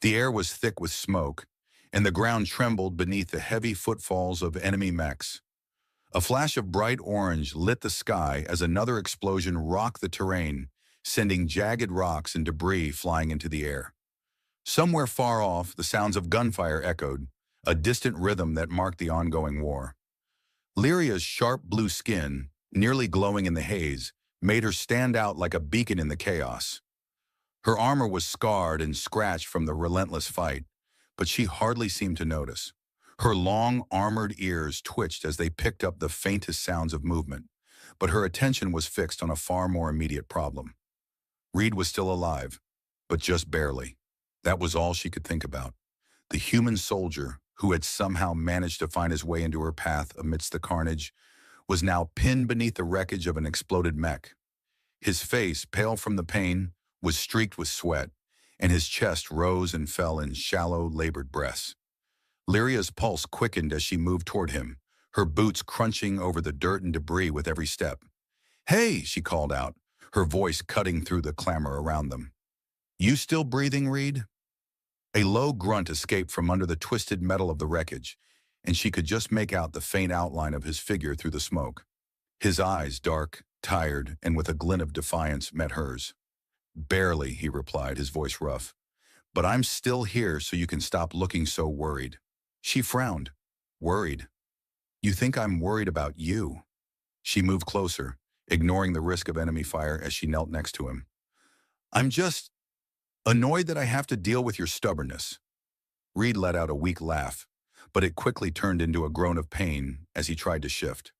The air was thick with smoke, and the ground trembled beneath the heavy footfalls of enemy mechs. A flash of bright orange lit the sky as another explosion rocked the terrain, sending jagged rocks and debris flying into the air. Somewhere far off, the sounds of gunfire echoed, a distant rhythm that marked the ongoing war. Lyria's sharp blue skin, nearly glowing in the haze, made her stand out like a beacon in the chaos. Her armor was scarred and scratched from the relentless fight, but she hardly seemed to notice. Her long, armored ears twitched as they picked up the faintest sounds of movement, but her attention was fixed on a far more immediate problem. Reed was still alive, but just barely. That was all she could think about. The human soldier, who had somehow managed to find his way into her path amidst the carnage, was now pinned beneath the wreckage of an exploded mech. His face, pale from the pain, was streaked with sweat, and his chest rose and fell in shallow, labored breaths. Lyria's pulse quickened as she moved toward him, her boots crunching over the dirt and debris with every step. "Hey," she called out, her voice cutting through the clamor around them. "You still breathing, Reed?" A low grunt escaped from under the twisted metal of the wreckage, and she could just make out the faint outline of his figure through the smoke. His eyes, dark, tired, and with a glint of defiance, met hers. "Barely," he replied, his voice rough. "But I'm still here so you can stop looking so worried." She frowned. "Worried? You think I'm worried about you?" She moved closer, ignoring the risk of enemy fire as she knelt next to him. "I'm just annoyed that I have to deal with your stubbornness." Reed let out a weak laugh, but it quickly turned into a groan of pain as he tried to shift.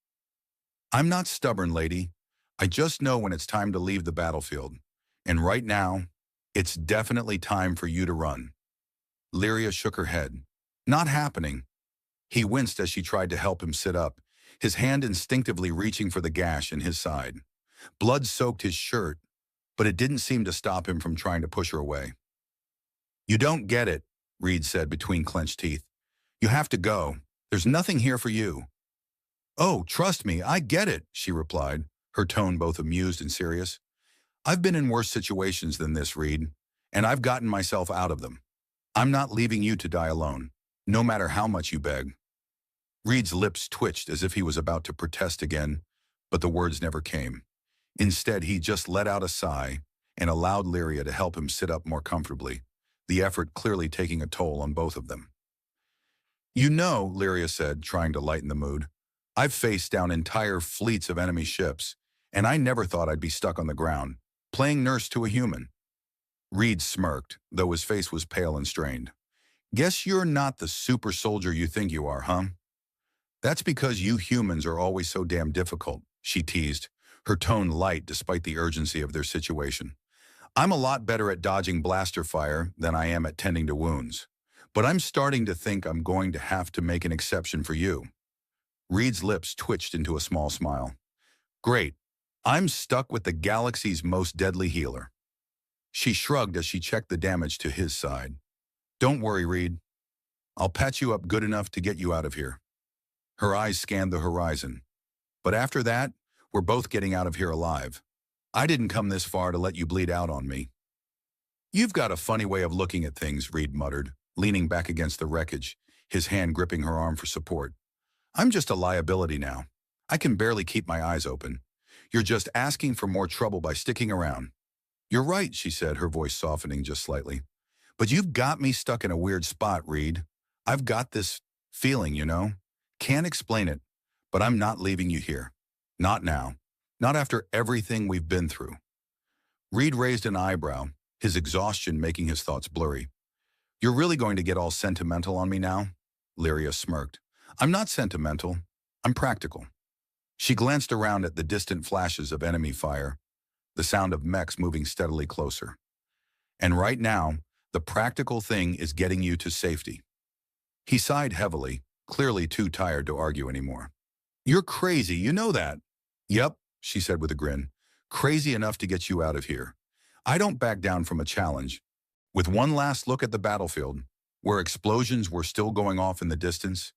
"I'm not stubborn, lady. I just know when it's time to leave the battlefield. And right now, it's definitely time for you to run." Lyria shook her head. "Not happening." He winced as she tried to help him sit up, his hand instinctively reaching for the gash in his side. Blood soaked his shirt, but it didn't seem to stop him from trying to push her away. "You don't get it," Reed said between clenched teeth. "You have to go. There's nothing here for you." "Oh, trust me, I get it," she replied, her tone both amused and serious. "I've been in worse situations than this, Reed, and I've gotten myself out of them. I'm not leaving you to die alone, no matter how much you beg." Reed's lips twitched as if he was about to protest again, but the words never came. Instead, he just let out a sigh and allowed Lyria to help him sit up more comfortably, the effort clearly taking a toll on both of them. "You know," Lyria said, trying to lighten the mood, "I've faced down entire fleets of enemy ships, and I never thought I'd be stuck on the ground, playing nurse to a human." Reed smirked, though his face was pale and strained. "Guess you're not the super soldier you think you are, huh?" "That's because you humans are always so damn difficult," she teased, her tone light despite the urgency of their situation. "I'm a lot better at dodging blaster fire than I am at tending to wounds, but I'm starting to think I'm going to have to make an exception for you." Reed's lips twitched into a small smile. "Great. I'm stuck with the galaxy's most deadly healer." She shrugged as she checked the damage to his side. "Don't worry, Reed. I'll patch you up good enough to get you out of here." Her eyes scanned the horizon. "But after that, we're both getting out of here alive. I didn't come this far to let you bleed out on me." "You've got a funny way of looking at things," Reed muttered, leaning back against the wreckage, his hand gripping her arm for support. "I'm just a liability now. I can barely keep my eyes open. You're just asking for more trouble by sticking around." "You're right," she said, her voice softening just slightly. "But you've got me stuck in a weird spot, Reed. I've got this feeling, you know. Can't explain it, but I'm not leaving you here. Not now. Not after everything we've been through." Reed raised an eyebrow, his exhaustion making his thoughts blurry. "You're really going to get all sentimental on me now?" Lyria smirked. "I'm not sentimental. I'm practical." She glanced around at the distant flashes of enemy fire, the sound of mechs moving steadily closer. "And right now, the practical thing is getting you to safety." He sighed heavily, clearly too tired to argue anymore. "You're crazy, you know that." "Yep," she said with a grin. "Crazy enough to get you out of here. I don't back down from a challenge." With one last look at the battlefield, where explosions were still going off in the distance,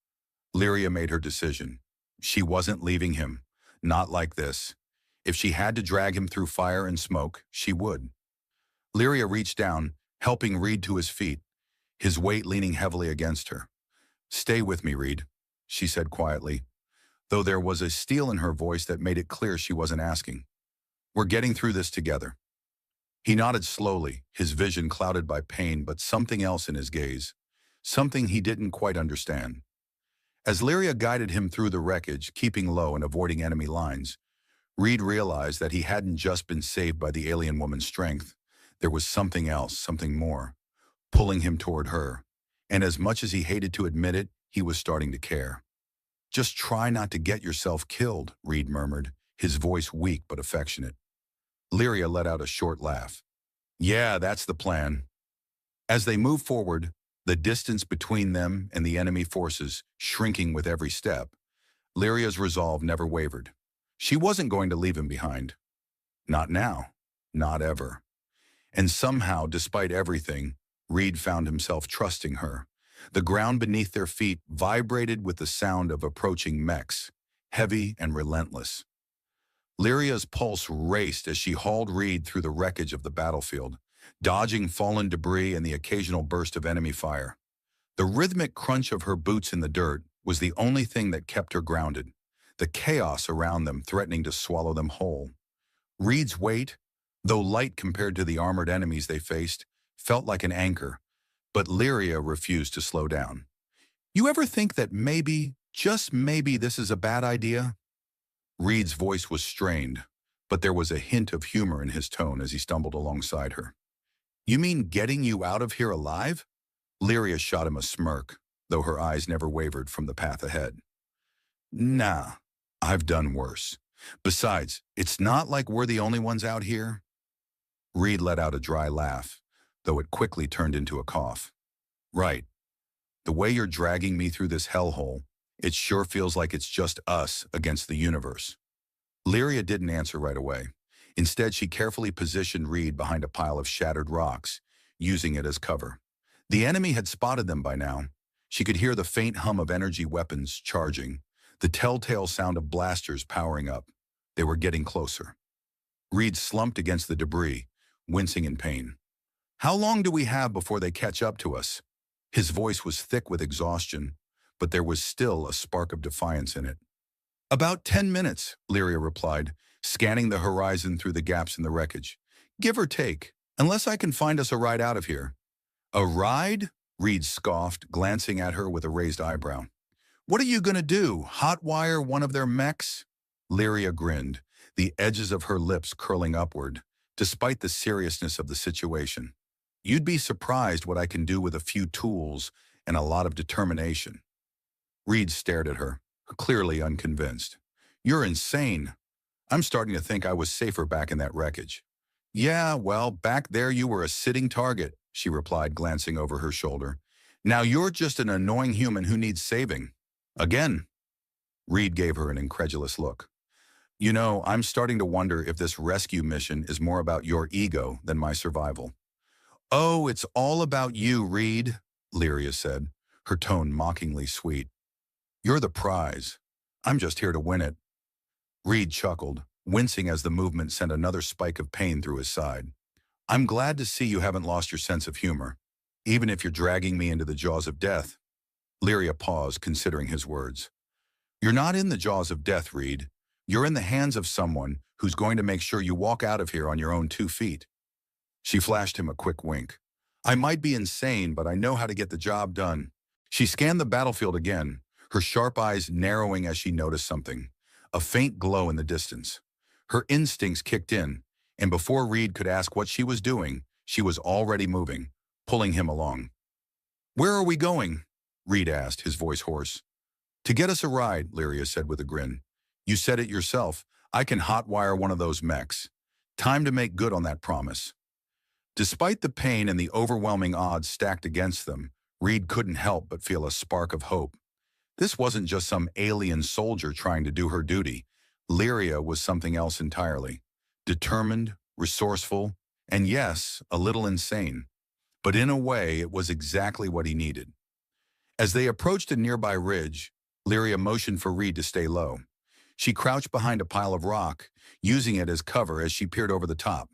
Lyria made her decision. She wasn't leaving him. Not like this. If she had to drag him through fire and smoke, she would. Lyria reached down, helping Reed to his feet, his weight leaning heavily against her. "Stay with me, Reed," she said quietly, though there was a steel in her voice that made it clear she wasn't asking. "We're getting through this together." He nodded slowly, his vision clouded by pain but something else in his gaze, something he didn't quite understand. As Lyria guided him through the wreckage, keeping low and avoiding enemy lines, Reed realized that he hadn't just been saved by the alien woman's strength. There was something else, something more, pulling him toward her. And as much as he hated to admit it, he was starting to care. "Just try not to get yourself killed," Reed murmured, his voice weak but affectionate. Lyria let out a short laugh. "Yeah, that's the plan." As they moved forward, the distance between them and the enemy forces shrinking with every step, Lyria's resolve never wavered. She wasn't going to leave him behind. Not now. Not ever. And somehow, despite everything, Reed found himself trusting her. The ground beneath their feet vibrated with the sound of approaching mechs, heavy and relentless. Lyria's pulse raced as she hauled Reed through the wreckage of the battlefield, dodging fallen debris and the occasional burst of enemy fire. The rhythmic crunch of her boots in the dirt was the only thing that kept her grounded, the chaos around them threatening to swallow them whole. Reed's weight, though light compared to the armored enemies they faced, felt like an anchor, but Lyria refused to slow down. "You ever think that maybe, just maybe, this is a bad idea?" Reed's voice was strained, but there was a hint of humor in his tone as he stumbled alongside her. "You mean getting you out of here alive?" Lyria shot him a smirk, though her eyes never wavered from the path ahead. "Nah, I've done worse. Besides, it's not like we're the only ones out here." Reed let out a dry laugh, though it quickly turned into a cough. "Right. The way you're dragging me through this hellhole, it sure feels like it's just us against the universe." Lyria didn't answer right away. Instead, she carefully positioned Reed behind a pile of shattered rocks, using it as cover. The enemy had spotted them by now. She could hear the faint hum of energy weapons charging, the telltale sound of blasters powering up. They were getting closer. Reed slumped against the debris, wincing in pain. "How long do we have before they catch up to us?" His voice was thick with exhaustion, but there was still a spark of defiance in it. "About 10 minutes, Lyria replied, scanning the horizon through the gaps in the wreckage. "Give or take, unless I can find us a ride out of here." "A ride?" Reed scoffed, glancing at her with a raised eyebrow. "What are you going to do, hotwire one of their mechs?" Lyria grinned, the edges of her lips curling upward, despite the seriousness of the situation. "You'd be surprised what I can do with a few tools and a lot of determination." Reed stared at her, clearly unconvinced. "You're insane. I'm starting to think I was safer back in that wreckage." "Yeah, well, back there you were a sitting target," she replied, glancing over her shoulder. "Now you're just an annoying human who needs saving. Again." Reed gave her an incredulous look. "You know, I'm starting to wonder if this rescue mission is more about your ego than my survival." "Oh, it's all about you, Reed," Lyria said, her tone mockingly sweet. "You're the prize. I'm just here to win it." Reed chuckled, wincing as the movement sent another spike of pain through his side. "I'm glad to see you haven't lost your sense of humor, even if you're dragging me into the jaws of death." Lyria paused, considering his words. "You're not in the jaws of death, Reed. You're in the hands of someone who's going to make sure you walk out of here on your own 2 feet. She flashed him a quick wink. "I might be insane, but I know how to get the job done." She scanned the battlefield again, her sharp eyes narrowing as she noticed something, a faint glow in the distance. Her instincts kicked in, and before Reed could ask what she was doing, she was already moving, pulling him along. "Where are we going?" Reed asked, his voice hoarse. "To get us a ride," Lyria said with a grin. "You said it yourself. I can hotwire one of those mechs. Time to make good on that promise." Despite the pain and the overwhelming odds stacked against them, Reed couldn't help but feel a spark of hope. This wasn't just some alien soldier trying to do her duty. Lyria was something else entirely. Determined, resourceful, and yes, a little insane. But in a way, it was exactly what he needed. As they approached a nearby ridge, Lyria motioned for Reed to stay low. She crouched behind a pile of rock, using it as cover as she peered over the top.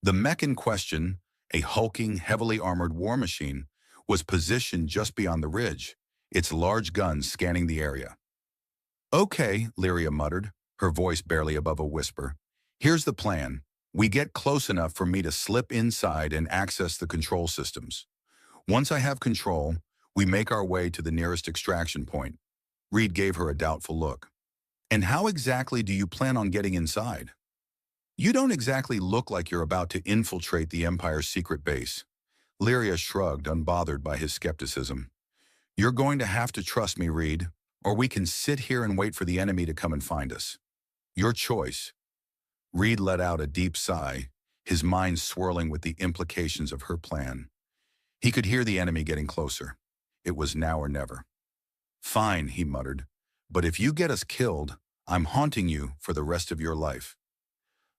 The mech in question, a hulking, heavily armored war machine, was positioned just beyond the ridge, its large guns scanning the area. "Okay," Lyria muttered, her voice barely above a whisper. "Here's the plan. We get close enough for me to slip inside and access the control systems. Once I have control, we make our way to the nearest extraction point." Reed gave her a doubtful look. "And how exactly do you plan on getting inside? You don't exactly look like you're about to infiltrate the Empire's secret base." Lyria shrugged, unbothered by his skepticism. "You're going to have to trust me, Reed, or we can sit here and wait for the enemy to come and find us. Your choice." Reed let out a deep sigh, his mind swirling with the implications of her plan. He could hear the enemy getting closer. It was now or never. "Fine," he muttered, "but if you get us killed, I'm haunting you for the rest of your life."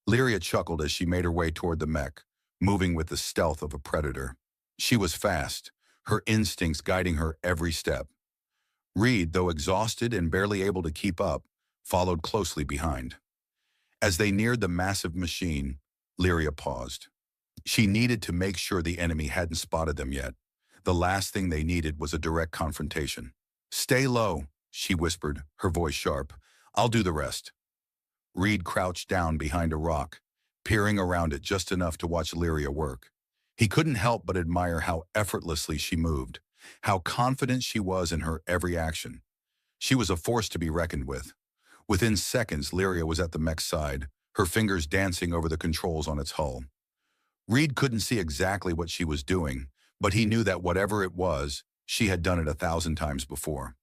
Lyria chuckled as she made her way toward the mech, moving with the stealth of a predator. She was fast, her instincts guiding her every step. Reed, though exhausted and barely able to keep up, followed closely behind. As they neared the massive machine, Lyria paused. She needed to make sure the enemy hadn't spotted them yet. The last thing they needed was a direct confrontation. "Stay low," she whispered, her voice sharp. "I'll do the rest." Reed crouched down behind a rock, peering around it just enough to watch Lyria work. He couldn't help but admire how effortlessly she moved, how confident she was in her every action. She was a force to be reckoned with. Within seconds, Lyria was at the mech's side, her fingers dancing over the controls on its hull. Reed couldn't see exactly what she was doing, but he knew that whatever it was, she had done it 1,000 times before.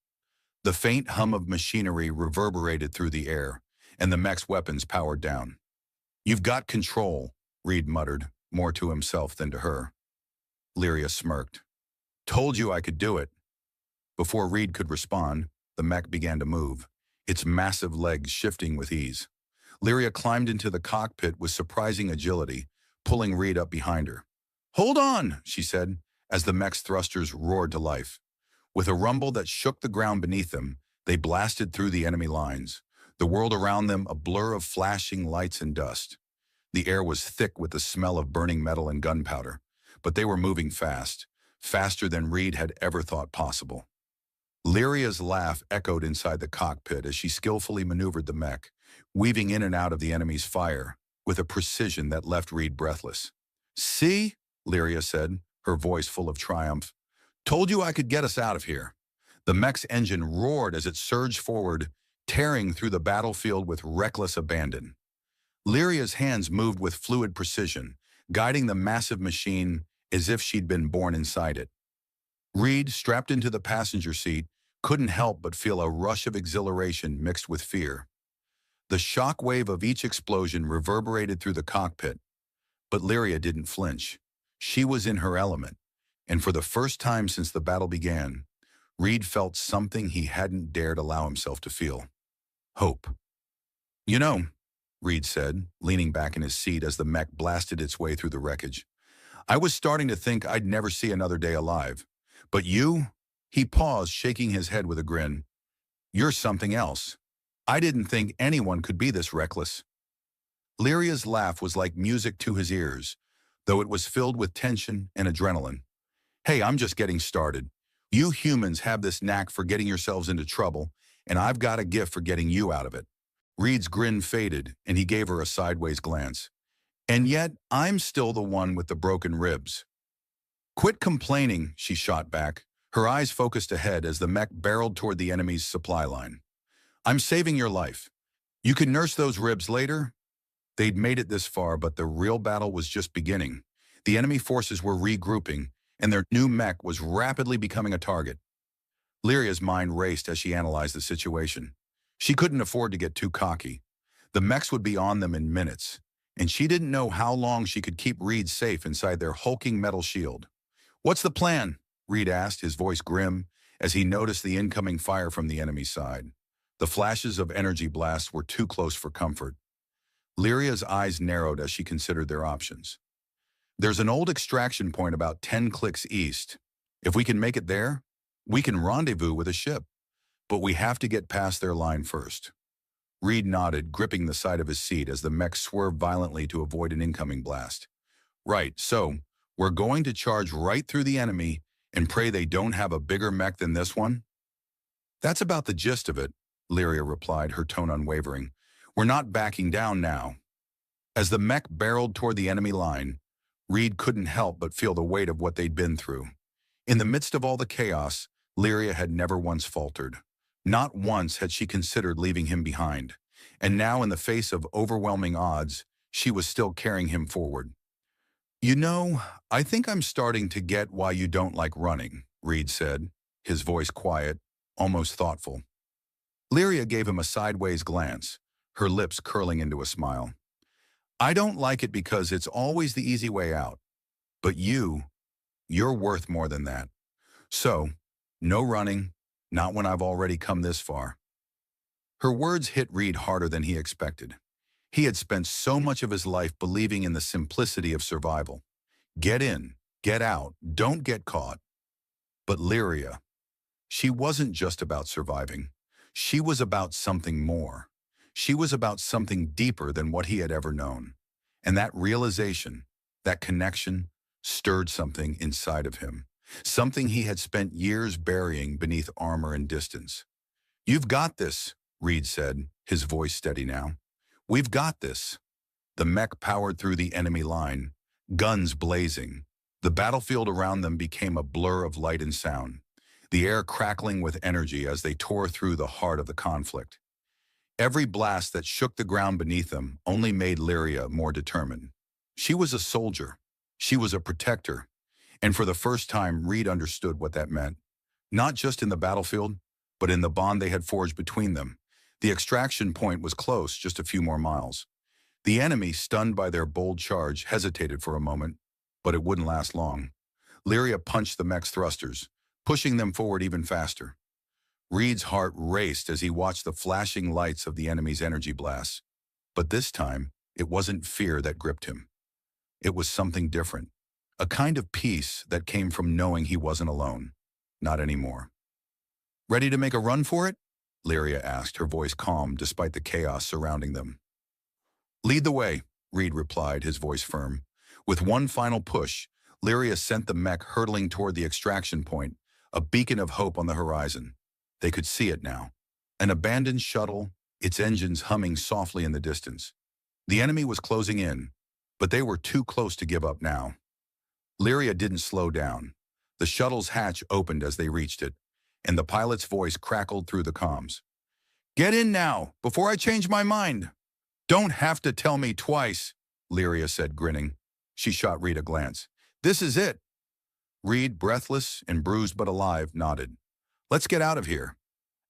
The faint hum of machinery reverberated through the air, and the mech's weapons powered down. "You've got control," Reed muttered, more to himself than to her. Lyria smirked. "Told you I could do it." Before Reed could respond, the mech began to move, its massive legs shifting with ease. Lyria climbed into the cockpit with surprising agility, pulling Reed up behind her. "Hold on," she said, as the mech's thrusters roared to life. With a rumble that shook the ground beneath them, they blasted through the enemy lines, the world around them a blur of flashing lights and dust. The air was thick with the smell of burning metal and gunpowder, but they were moving fast, faster than Reed had ever thought possible. Lyria's laugh echoed inside the cockpit as she skillfully maneuvered the mech, weaving in and out of the enemy's fire with a precision that left Reed breathless. "See?" Lyria said, her voice full of triumph. "Told you I could get us out of here." The mech's engine roared as it surged forward, tearing through the battlefield with reckless abandon. Lyria's hands moved with fluid precision, guiding the massive machine as if she'd been born inside it. Reed, strapped into the passenger seat, couldn't help but feel a rush of exhilaration mixed with fear. The shock wave of each explosion reverberated through the cockpit, but Lyria didn't flinch. She was in her element, and for the first time since the battle began, Reed felt something he hadn't dared allow himself to feel. Hope. "You know," Reed said, leaning back in his seat as the mech blasted its way through the wreckage, "I was starting to think I'd never see another day alive. But you—" He paused, shaking his head with a grin. "You're something else. I didn't think anyone could be this reckless." Lyria's laugh was like music to his ears, though it was filled with tension and adrenaline. "Hey, I'm just getting started. You humans have this knack for getting yourselves into trouble, and I've got a gift for getting you out of it." Reed's grin faded, and he gave her a sideways glance. "And yet, I'm still the one with the broken ribs." "Quit complaining," she shot back, her eyes focused ahead as the mech barreled toward the enemy's supply line. "I'm saving your life. You can nurse those ribs later." They'd made it this far, but the real battle was just beginning. The enemy forces were regrouping, and their new mech was rapidly becoming a target. Lyria's mind raced as she analyzed the situation. She couldn't afford to get too cocky. The mechs would be on them in minutes, and she didn't know how long she could keep Reed safe inside their hulking metal shield. "What's the plan?" Reed asked, his voice grim, as he noticed the incoming fire from the enemy's side. The flashes of energy blasts were too close for comfort. Lyria's eyes narrowed as she considered their options. "There's an old extraction point about 10 clicks east. If we can make it there, we can rendezvous with a ship. But we have to get past their line first." Reed nodded, gripping the side of his seat as the mech swerved violently to avoid an incoming blast. "Right, so we're going to charge right through the enemy and pray they don't have a bigger mech than this one? That's about the gist of it, Lyria replied, her tone unwavering. We're not backing down now. As the mech barreled toward the enemy line, Reed couldn't help but feel the weight of what they'd been through. In the midst of all the chaos, Lyria had never once faltered. Not once had she considered leaving him behind. And now, in the face of overwhelming odds, she was still carrying him forward. You know, I think I'm starting to get why you don't like running, Reed said, his voice quiet, almost thoughtful. Lyria gave him a sideways glance, her lips curling into a smile. I don't like it because it's always the easy way out. But you're worth more than that. So, no running, not when I've already come this far. Her words hit Reed harder than he expected. He had spent so much of his life believing in the simplicity of survival. Get in, get out, don't get caught. But Lyria, she wasn't just about surviving. She was about something more. She was about something deeper than what he had ever known. And that realization, that connection, stirred something inside of him. Something he had spent years burying beneath armor and distance. You've got this, Reed said, his voice steady now. We've got this. The mech powered through the enemy line, guns blazing. The battlefield around them became a blur of light and sound, the air crackling with energy as they tore through the heart of the conflict. Every blast that shook the ground beneath them only made Lyria more determined. She was a soldier. She was a protector. And for the first time, Reed understood what that meant. Not just in the battlefield, but in the bond they had forged between them. The extraction point was close, just a few more miles. The enemy, stunned by their bold charge, hesitated for a moment, but it wouldn't last long. Lyria punched the mech's thrusters, pushing them forward even faster. Reed's heart raced as he watched the flashing lights of the enemy's energy blasts. But this time, it wasn't fear that gripped him. It was something different, a kind of peace that came from knowing he wasn't alone. Not anymore. Ready to make a run for it? Lyria asked, her voice calm despite the chaos surrounding them. Lead the way, Reed replied, his voice firm. With one final push, Lyria sent the mech hurtling toward the extraction point, a beacon of hope on the horizon. They could see it now. An abandoned shuttle, its engines humming softly in the distance. The enemy was closing in, but they were too close to give up now. Lyria didn't slow down. The shuttle's hatch opened as they reached it, and the pilot's voice crackled through the comms. Get in now, before I change my mind. Don't have to tell me twice, Lyria said, grinning. She shot Reed a glance. This is it. Reed, breathless and bruised but alive, nodded. Let's get out of here.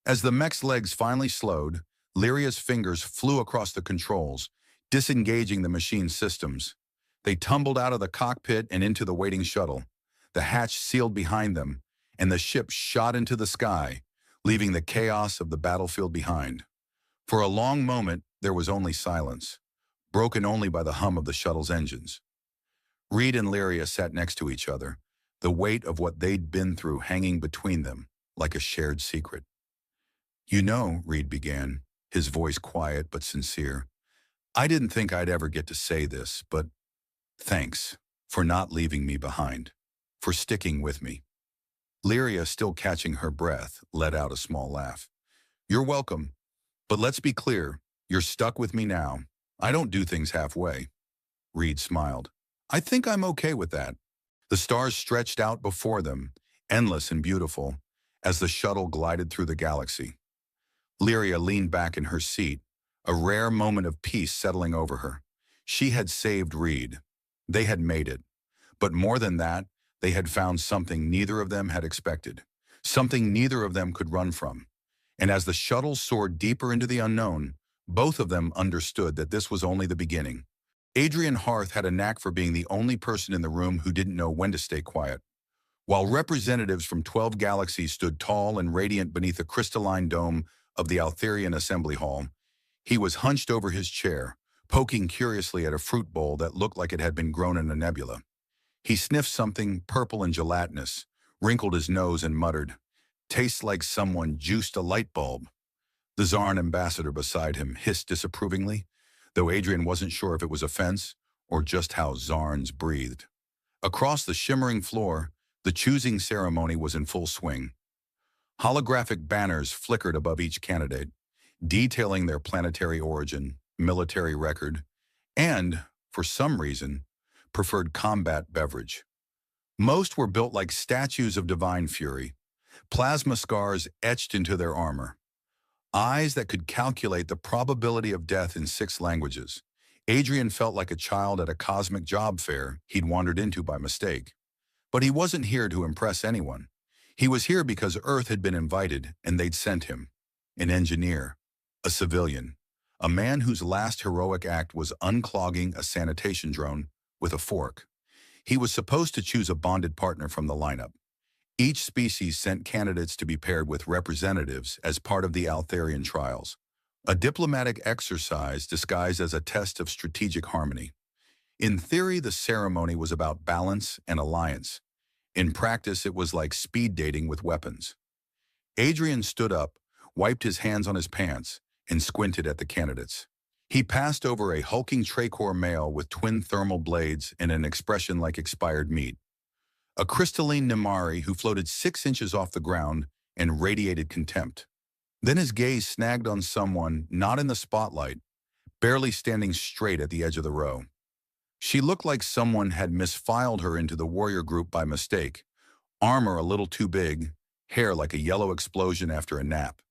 As the mech's legs finally slowed, Lyria's fingers flew across the controls, disengaging the machine's systems. They tumbled out of the cockpit and into the waiting shuttle. The hatch sealed behind them, and the ship shot into the sky, leaving the chaos of the battlefield behind. For a long moment, there was only silence, broken only by the hum of the shuttle's engines. Reed and Lyria sat next to each other, the weight of what they'd been through hanging between them like a shared secret. You know, Reed began, his voice quiet but sincere, I didn't think I'd ever get to say this, but thanks for not leaving me behind, for sticking with me. Lyria, still catching her breath, let out a small laugh. You're welcome, but let's be clear, you're stuck with me now. I don't do things halfway. Reed smiled. I think I'm okay with that. The stars stretched out before them, endless and beautiful, as the shuttle glided through the galaxy. Lyria leaned back in her seat, a rare moment of peace settling over her. She had saved Reed. They had made it. But more than that, they had found something neither of them had expected, something neither of them could run from. And as the shuttle soared deeper into the unknown, both of them understood that this was only the beginning. Adrian Harth had a knack for being the only person in the room who didn't know when to stay quiet. While representatives from 12 galaxies stood tall and radiant beneath the crystalline dome of the Altherian Assembly Hall, he was hunched over his chair, poking curiously at a fruit bowl that looked like it had been grown in a nebula. He sniffed something purple and gelatinous, wrinkled his nose and muttered, "Tastes like someone juiced a light bulb." The Zarn ambassador beside him hissed disapprovingly, though Adrian wasn't sure if it was offense or just how Zarns breathed. Across the shimmering floor, The choosing ceremony was in full swing. Holographic banners flickered above each candidate, detailing their planetary origin, military record, and, for some reason, preferred combat beverage. Most were built like statues of divine fury, plasma scars etched into their armor, eyes that could calculate the probability of death in 6 languages. Adrian felt like a child at a cosmic job fair he'd wandered into by mistake. But he wasn't here to impress anyone. He was here because Earth had been invited and they'd sent him. An engineer, a civilian, a man whose last heroic act was unclogging a sanitation drone with a fork. He was supposed to choose a bonded partner from the lineup. Each species sent candidates to be paired with representatives as part of the Altharian trials, a diplomatic exercise disguised as a test of strategic harmony. In theory, the ceremony was about balance and alliance. In practice, it was like speed dating with weapons. Adrian stood up, wiped his hands on his pants, and squinted at the candidates. He passed over a hulking Trachor male with twin thermal blades and an expression like expired meat. A crystalline Nimari who floated 6 inches off the ground and radiated contempt. Then his gaze snagged on someone not in the spotlight, barely standing straight at the edge of the row. She looked like someone had misfiled her into the warrior group by mistake, armor a little too big, hair like a yellow explosion after a nap,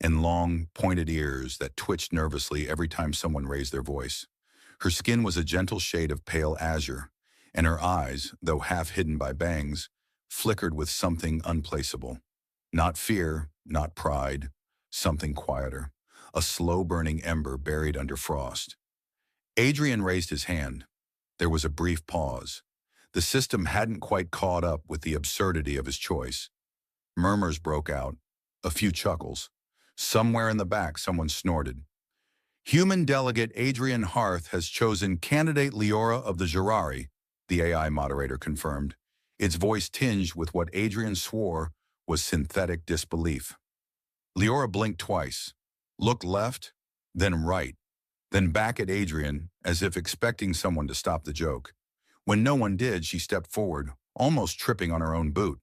and long, pointed ears that twitched nervously every time someone raised their voice. Her skin was a gentle shade of pale azure, and her eyes, though half hidden by bangs, flickered with something unplaceable. Not fear, not pride, something quieter, a slow-burning ember buried under frost. Adrian raised his hand. There was a brief pause. The system hadn't quite caught up with the absurdity of his choice. Murmurs broke out, a few chuckles. Somewhere in the back, someone snorted. Human delegate Adrian Harth has chosen candidate Leora of the Jirari, the AI moderator confirmed, its voice tinged with what Adrian swore was synthetic disbelief. Leora blinked twice, looked left, then right, then back at Adrian as if expecting someone to stop the joke. When no one did, she stepped forward, almost tripping on her own boot.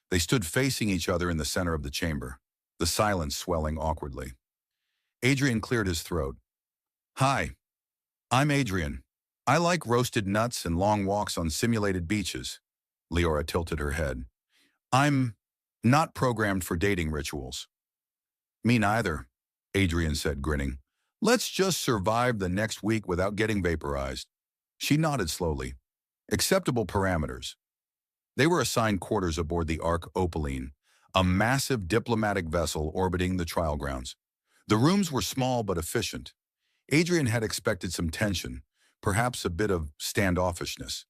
They stood facing each other in the center of the chamber, the silence swelling awkwardly. Adrian cleared his throat. "Hi, I'm Adrian. I like roasted nuts and long walks on simulated beaches." Leora tilted her head. "I'm not programmed for dating rituals." "Me neither," Adrian said, grinning. "Let's just survive the next week without getting vaporized." She nodded slowly. Acceptable parameters. They were assigned quarters aboard the Ark Opaline, a massive diplomatic vessel orbiting the trial grounds. The rooms were small but efficient. Adrian had expected some tension, perhaps a bit of standoffishness.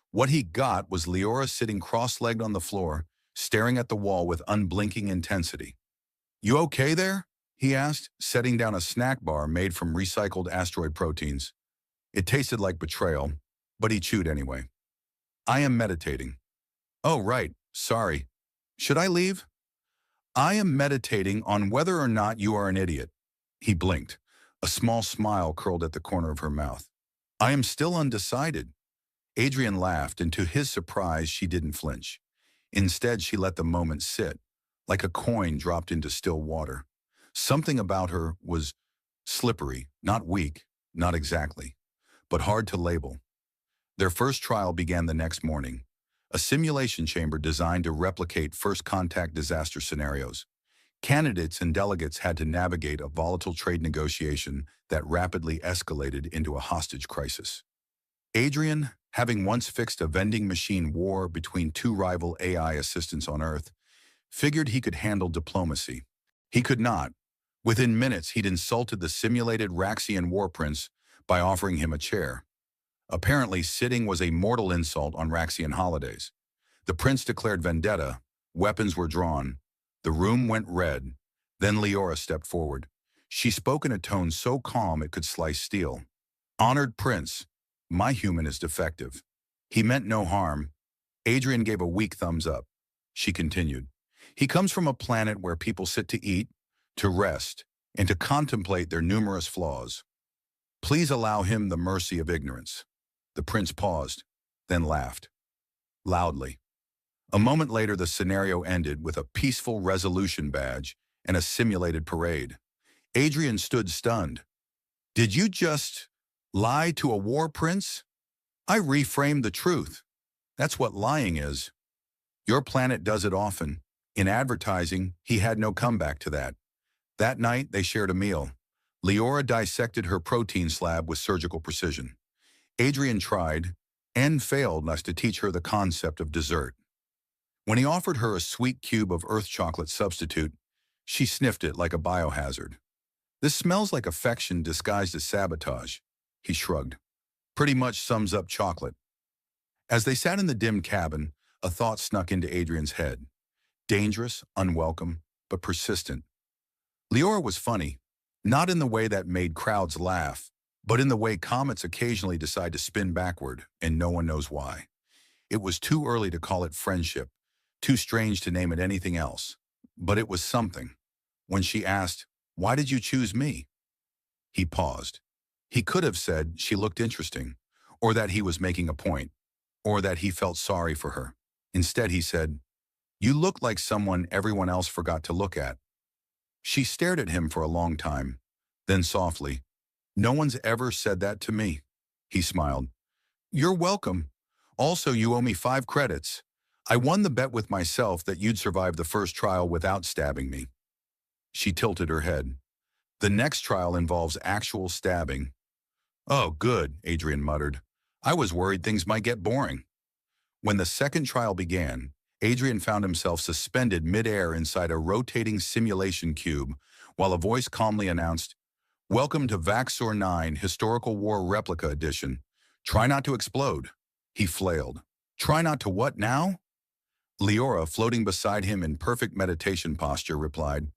What he got was Leora sitting cross-legged on the floor, staring at the wall with unblinking intensity. "You okay there?" he asked, setting down a snack bar made from recycled asteroid proteins. It tasted like betrayal, but he chewed anyway. "I am meditating." "Oh, right, sorry. Should I leave?" "I am meditating on whether or not you are an idiot." He blinked. A small smile curled at the corner of her mouth. "I am still undecided." Adrian laughed, and to his surprise, she didn't flinch. Instead, she let the moment sit, like a coin dropped into still water. Something about her was slippery, not weak, not exactly, but hard to label. Their first trial began the next morning, a simulation chamber designed to replicate first-contact disaster scenarios. Candidates and delegates had to navigate a volatile trade negotiation that rapidly escalated into a hostage crisis. Adrian, having once fixed a vending machine war between 2 rival AI assistants on Earth, figured he could handle diplomacy. He could not. Within minutes, he'd insulted the simulated Raxian war prince by offering him a chair. Apparently, sitting was a mortal insult on Raxian holidays. The prince declared vendetta, weapons were drawn, the room went red. Then Leora stepped forward. She spoke in a tone so calm it could slice steel. "Honored Prince, my human is defective. He meant no harm." Adrian gave a weak thumbs up. She continued. "He comes from a planet where people sit to eat, to rest, and to contemplate their numerous flaws. Please allow him the mercy of ignorance." The prince paused, then laughed. Loudly. A moment later, the scenario ended with a peaceful resolution badge and a simulated parade. Adrian stood stunned. Did you just lie to a war prince? I reframed the truth. That's what lying is. Your planet does it often. In advertising, he had no comeback to that. That night, they shared a meal. Leora dissected her protein slab with surgical precision. Adrian tried, and failed less to teach her the concept of dessert. When he offered her a sweet cube of earth chocolate substitute, she sniffed it like a biohazard. This smells like affection disguised as sabotage, he shrugged. Pretty much sums up chocolate. As they sat in the dim cabin, a thought snuck into Adrian's head. Dangerous, unwelcome, but persistent. Leora was funny, not in the way that made crowds laugh, but in the way comets occasionally decide to spin backward, and no one knows why. It was too early to call it friendship, too strange to name it anything else. But it was something. When she asked, "Why did you choose me?" He paused. He could have said she looked interesting, or that he was making a point, or that he felt sorry for her. Instead, he said, "You look like someone everyone else forgot to look at." She stared at him for a long time, then softly, "No one's ever said that to me." He smiled. "You're welcome. Also, you owe me 5 credits. I won the bet with myself that you'd survive the first trial without stabbing me." She tilted her head. "The next trial involves actual stabbing." "Oh, good," Adrian muttered. "I was worried things might get boring." When the second trial began, Adrian found himself suspended mid-air inside a rotating simulation cube, while a voice calmly announced, "Welcome to Vaxor 9 Historical War Replica Edition. Try not to explode." He flailed. "Try not to what now?" Leora, floating beside him in perfect meditation posture, replied,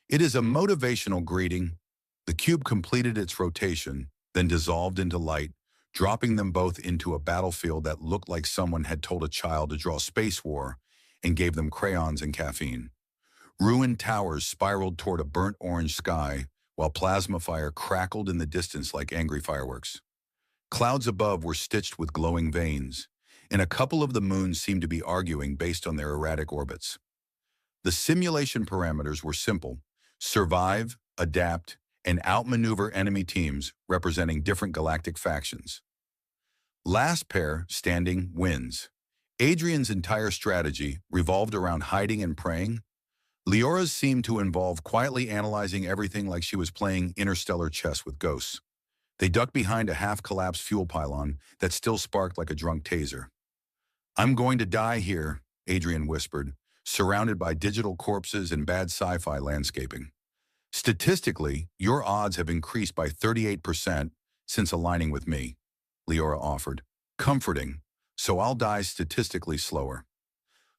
"It is a motivational greeting." The cube completed its rotation, then dissolved into light, dropping them both into a battlefield that looked like someone had told a child to draw Space War and gave them crayons and caffeine. Ruined towers spiraled toward a burnt orange sky, while plasma fire crackled in the distance like angry fireworks. Clouds above were stitched with glowing veins, and a couple of the moons seemed to be arguing based on their erratic orbits. The simulation parameters were simple: survive, adapt, and outmaneuver enemy teams representing different galactic factions. Last pair standing wins. Adrian's entire strategy revolved around hiding and praying. Leora's seemed to involve quietly analyzing everything like she was playing interstellar chess with ghosts. They ducked behind a half-collapsed fuel pylon that still sparked like a drunk taser. "I'm going to die here," Adrian whispered, surrounded by digital corpses and bad sci-fi landscaping. "Statistically, your odds have increased by 38% since aligning with me," Leora offered. "Comforting, so I'll die statistically slower."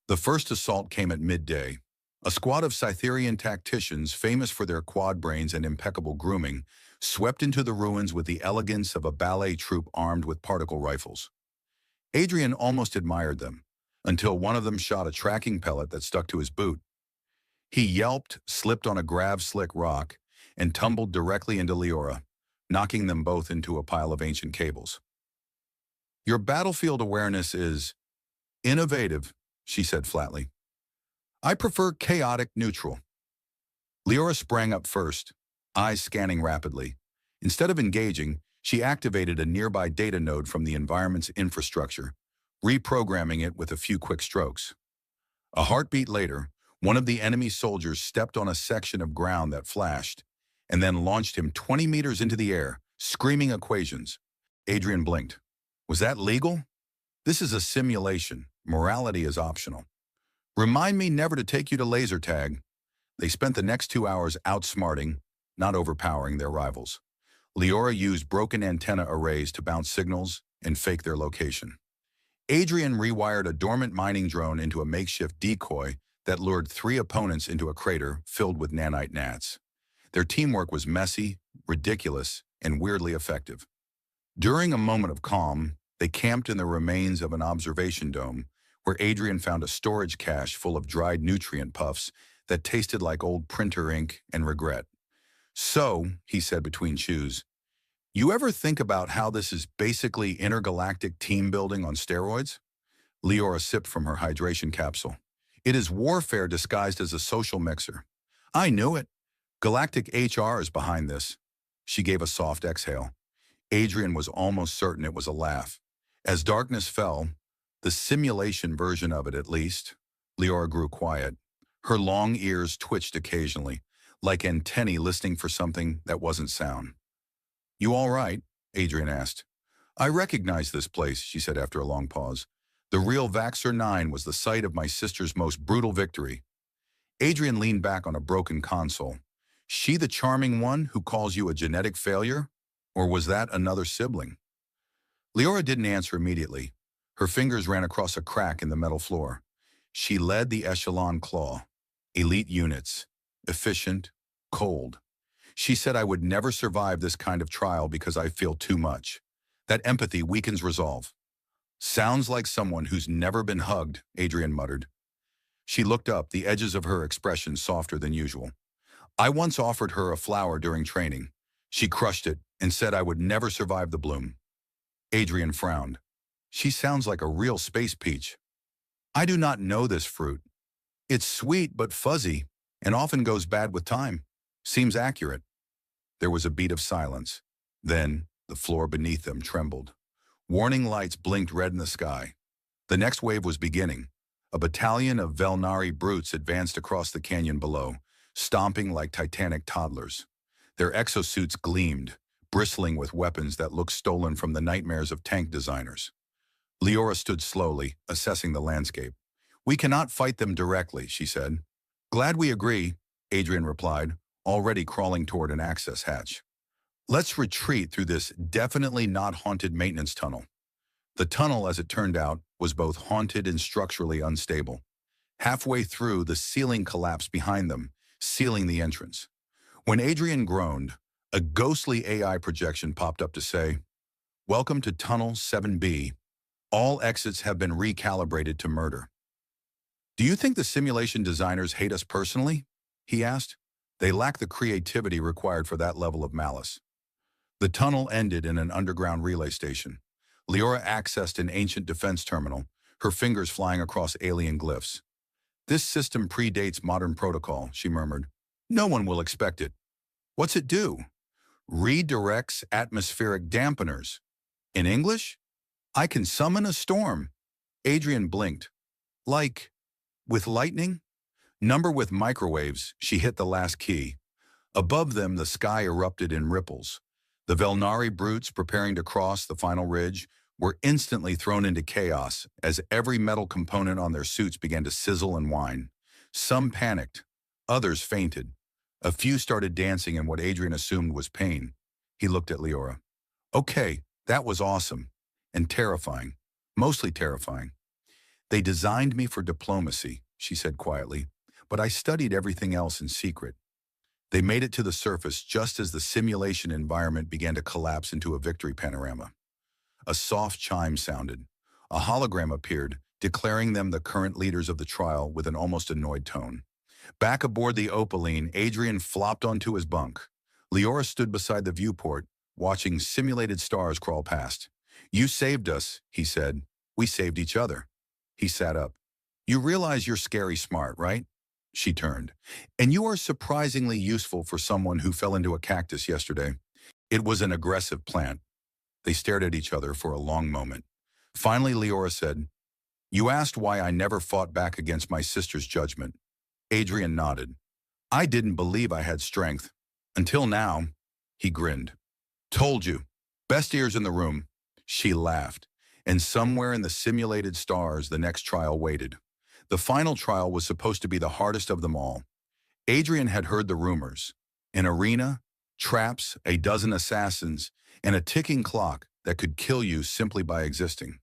The first assault came at midday. A squad of Cytherian tacticians, famous for their quad brains and impeccable grooming, swept into the ruins with the elegance of a ballet troupe armed with particle rifles. Adrian almost admired them, until one of them shot a tracking pellet that stuck to his boot. He yelped, slipped on a grav-slick rock, and tumbled directly into Leora, knocking them both into a pile of ancient cables. "Your battlefield awareness is innovative," she said flatly. "I prefer chaotic neutral." Leora sprang up first, eyes scanning rapidly. Instead of engaging, she activated a nearby data node from the environment's infrastructure, reprogramming it with a few quick strokes. A heartbeat later, one of the enemy soldiers stepped on a section of ground that flashed, and then launched him 20 meters into the air, screaming equations. Adrian blinked. "Was that legal?" "This is a simulation. Morality is optional." "Remind me never to take you to laser tag." They spent the next 2 hours outsmarting, not overpowering their rivals. Leora used broken antenna arrays to bounce signals and fake their location. Adrian rewired a dormant mining drone into a makeshift decoy that lured 3 opponents into a crater filled with nanite gnats. Their teamwork was messy, ridiculous, and weirdly effective. During a moment of calm, they camped in the remains of an observation dome, where Adrian found a storage cache full of dried nutrient puffs that tasted like old printer ink and regret. "So," he said between chews, "you ever think about how this is basically intergalactic team building on steroids?" Leora sipped from her hydration capsule. It is warfare disguised as a social mixer. I knew it. Galactic HR is behind this. She gave a soft exhale. Adrian was almost certain it was a laugh. As darkness fell, the simulation version of it at least, Leora grew quiet. Her long ears twitched occasionally, like antennae listening for something that wasn't sound. You all right? Adrian asked. I recognize this place, she said after a long pause. The real Vaxxer 9 was the site of my sister's most brutal victory. Adrian leaned back on a broken console. She the charming one who calls you a genetic failure? Or was that another sibling? Leora didn't answer immediately. Her fingers ran across a crack in the metal floor. She led the echelon claw. Elite units. Efficient. Cold. She said I would never survive this kind of trial because I feel too much. That empathy weakens resolve. Sounds like someone who's never been hugged, Adrian muttered. She looked up, the edges of her expression softer than usual. I once offered her a flower during training. She crushed it and said I would never survive the bloom. Adrian frowned. She sounds like a real space peach. I do not know this fruit. It's sweet but fuzzy and often goes bad with time. Seems accurate. There was a beat of silence. Then the floor beneath them trembled. Warning lights blinked red in the sky. The next wave was beginning. A battalion of Velnari brutes advanced across the canyon below, stomping like titanic toddlers. Their exosuits gleamed, bristling with weapons that looked stolen from the nightmares of tank designers. Leora stood slowly, assessing the landscape. We cannot fight them directly, she said. Glad we agree, Adrian replied, already crawling toward an access hatch. Let's retreat through this definitely not haunted maintenance tunnel. The tunnel, as it turned out, was both haunted and structurally unstable. Halfway through, the ceiling collapsed behind them, sealing the entrance. When Adrian groaned, a ghostly AI projection popped up to say, Welcome to Tunnel 7B. All exits have been recalibrated to murder. Do you think the simulation designers hate us personally? He asked. They lack the creativity required for that level of malice. The tunnel ended in an underground relay station. Leora accessed an ancient defense terminal, her fingers flying across alien glyphs. This system predates modern protocol, she murmured. No one will expect it. What's it do? Redirects atmospheric dampeners. In English? I can summon a storm. Adrian blinked. Like, with lightning? Number with microwaves, she hit the last key. Above them, the sky erupted in ripples. The Velnari brutes, preparing to cross the final ridge, were instantly thrown into chaos as every metal component on their suits began to sizzle and whine. Some panicked. Others fainted. A few started dancing in what Adrian assumed was pain. He looked at Leora. Okay, that was awesome. And terrifying. Mostly terrifying. They designed me for diplomacy, she said quietly, but I studied everything else in secret. They made it to the surface just as the simulation environment began to collapse into a victory panorama. A soft chime sounded. A hologram appeared, declaring them the current leaders of the trial with an almost annoyed tone. Back aboard the Opaline, Adrian flopped onto his bunk. Leora stood beside the viewport, watching simulated stars crawl past. You saved us, he said. We saved each other. He sat up. You realize you're scary smart, right? She turned. And you are surprisingly useful for someone who fell into a cactus yesterday. It was an aggressive plant. They stared at each other for a long moment. Finally, Leora said, You asked why I never fought back against my sister's judgment. Adrian nodded. I didn't believe I had strength. Until now, he grinned. Told you. Best ears in the room. She laughed. And somewhere in the simulated stars, the next trial waited. The final trial was supposed to be the hardest of them all. Adrian had heard the rumors. An arena, traps, a dozen assassins, and a ticking clock that could kill you simply by existing.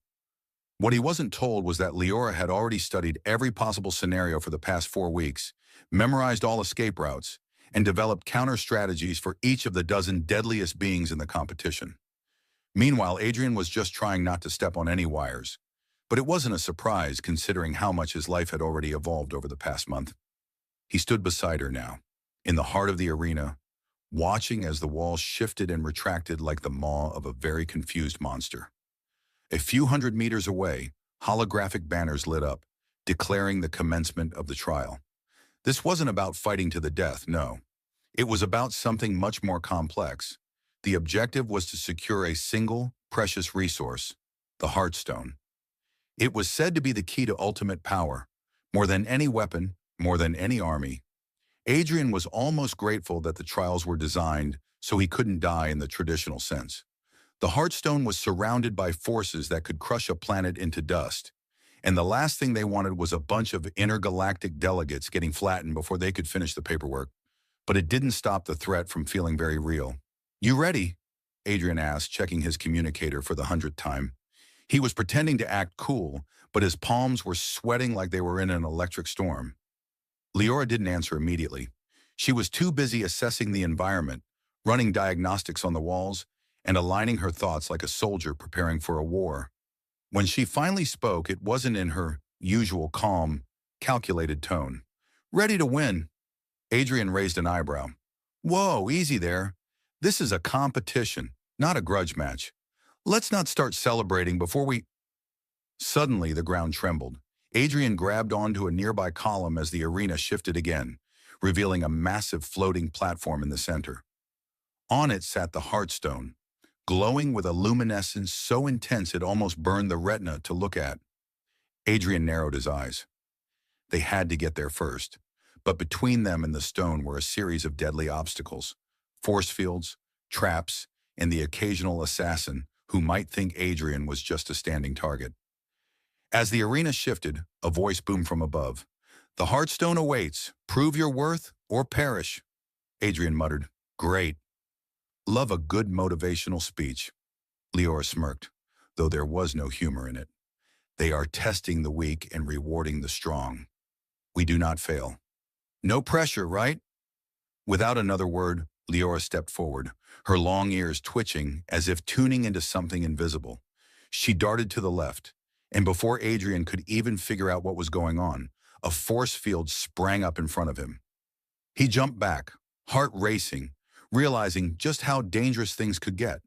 What he wasn't told was that Leora had already studied every possible scenario for the past 4 weeks, memorized all escape routes, and developed counter-strategies for each of the dozen deadliest beings in the competition. Meanwhile, Adrian was just trying not to step on any wires. But it wasn't a surprise considering how much his life had already evolved over the past month. He stood beside her now, in the heart of the arena, watching as the walls shifted and retracted like the maw of a very confused monster. A few hundred meters away, Holographic banners lit up, declaring the commencement of the trial. This wasn't about fighting to the death, no. It was about something much more complex. The objective was to secure a single, precious resource, the Heartstone. It was said to be the key to ultimate power, more than any weapon, more than any army. Adrian was almost grateful that the trials were designed so he couldn't die in the traditional sense. The Heartstone was surrounded by forces that could crush a planet into dust, and the last thing they wanted was a bunch of intergalactic delegates getting flattened before they could finish the paperwork. But it didn't stop the threat from feeling very real. "You ready?" Adrian asked, checking his communicator for the 100th time. He was pretending to act cool, but his palms were sweating like they were in an electric storm. Leora didn't answer immediately. She was too busy assessing the environment, running diagnostics on the walls, and aligning her thoughts like a soldier preparing for a war. When she finally spoke, it wasn't in her usual calm, calculated tone. "Ready to win." Adrian raised an eyebrow. "Whoa, easy there. This is a competition, not a grudge match. Let's not start celebrating before we—" Suddenly, the ground trembled. Adrian grabbed onto a nearby column as the arena shifted again, revealing a massive floating platform in the center. On it sat the Heartstone, glowing with a luminescence so intense it almost burned the retina to look at. Adrian narrowed his eyes. They had to get there first, but between them and the stone were a series of deadly obstacles: force fields, traps, and the occasional assassin who might think Adrian was just a standing target. As the arena shifted, a voice boomed from above. "The Heartstone awaits. Prove your worth or perish." Adrian muttered, "Great. Love a good motivational speech." Leora smirked, though there was no humor in it. "They are testing the weak and rewarding the strong. We do not fail. No pressure, right?" Without another word, Leora stepped forward, her long ears twitching as if tuning into something invisible. She darted to the left, and before Adrian could even figure out what was going on, a force field sprang up in front of him. He jumped back, heart racing, realizing just how dangerous things could get.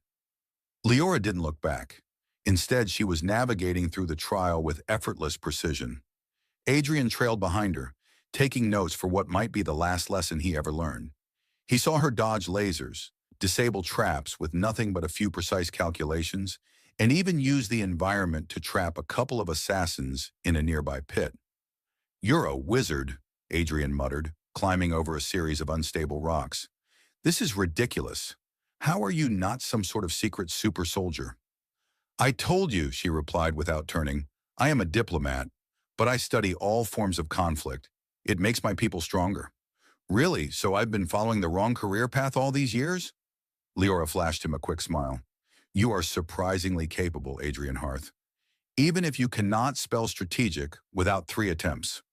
Leora didn't look back. Instead, she was navigating through the trial with effortless precision. Adrian trailed behind her, taking notes for what might be the last lesson he ever learned. He saw her dodge lasers, disable traps with nothing but a few precise calculations, and even use the environment to trap a couple of assassins in a nearby pit. "You're a wizard," Adrian muttered, climbing over a series of unstable rocks. "This is ridiculous. How are you not some sort of secret super soldier?" "I told you," she replied without turning. "I am a diplomat, but I study all forms of conflict. It makes my people stronger." "Really? So I've been following the wrong career path all these years?" Leora flashed him a quick smile. "You are surprisingly capable, Adrian Hearth. Even if you cannot spell strategic without 3 attempts."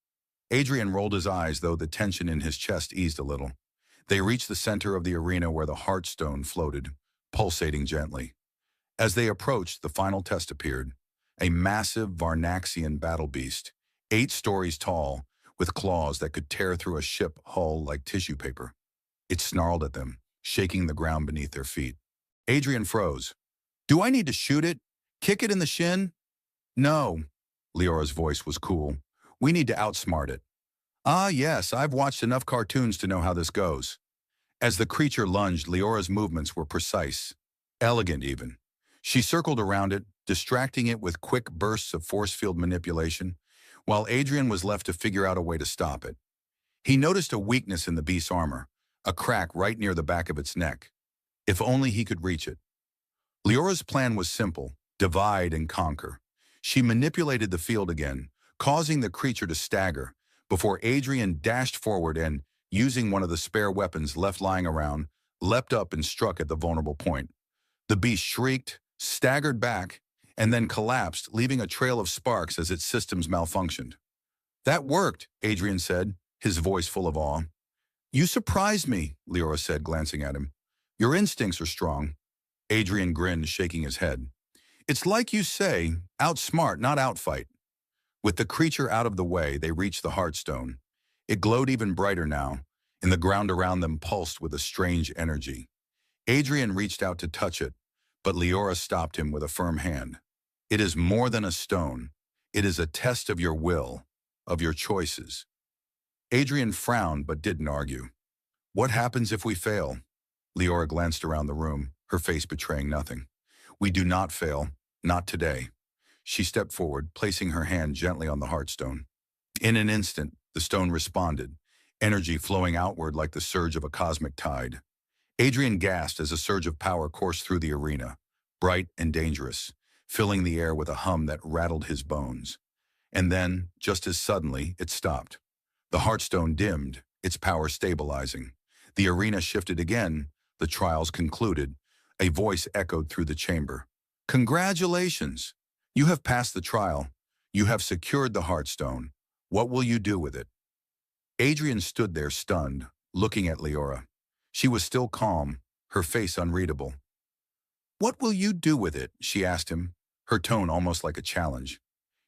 Adrian rolled his eyes, though the tension in his chest eased a little. They reached the center of the arena where the Heartstone floated, pulsating gently. As they approached, the final test appeared: a massive Varnaxian battle beast, 8 stories tall, with claws that could tear through a ship hull like tissue paper. It snarled at them, shaking the ground beneath their feet. Adrian froze. "Do I need to shoot it? Kick it in the shin?" "No." Leora's voice was cool. "We need to outsmart it." "Ah, yes, I've watched enough cartoons to know how this goes." As the creature lunged, Leora's movements were precise, elegant even. She circled around it, distracting it with quick bursts of force field manipulation, while Adrian was left to figure out a way to stop it. He noticed a weakness in the beast's armor, a crack right near the back of its neck. If only he could reach it. Leora's plan was simple: divide and conquer. She manipulated the field again, causing the creature to stagger, before Adrian dashed forward and, using one of the spare weapons left lying around, leapt up and struck at the vulnerable point. The beast shrieked, staggered back, and then collapsed, leaving a trail of sparks as its systems malfunctioned. "That worked," Adrian said, his voice full of awe. "You surprised me," Leora said, glancing at him. "Your instincts are strong." Adrian grinned, shaking his head. "It's like you say, outsmart, not outfight." With the creature out of the way, they reached the Heartstone. It glowed even brighter now, and the ground around them pulsed with a strange energy. Adrian reached out to touch it, but Leora stopped him with a firm hand. "It is more than a stone. It is a test of your will, of your choices. Adrian frowned but didn't argue. What happens if we fail? Leora glanced around the room, her face betraying nothing. We do not fail, not today. She stepped forward, placing her hand gently on the heartstone. In an instant, the stone responded, energy flowing outward like the surge of a cosmic tide. Adrian gasped as a surge of power coursed through the arena, bright and dangerous, filling the air with a hum that rattled his bones. And then, just as suddenly, it stopped. The heartstone dimmed, its power stabilizing. The arena shifted again, the trials concluded. A voice echoed through the chamber. Congratulations! You have passed the trial. You have secured the heartstone. What will you do with it? Adrian stood there stunned, looking at Leora. She was still calm, her face unreadable. What will you do with it? She asked him, her tone almost like a challenge.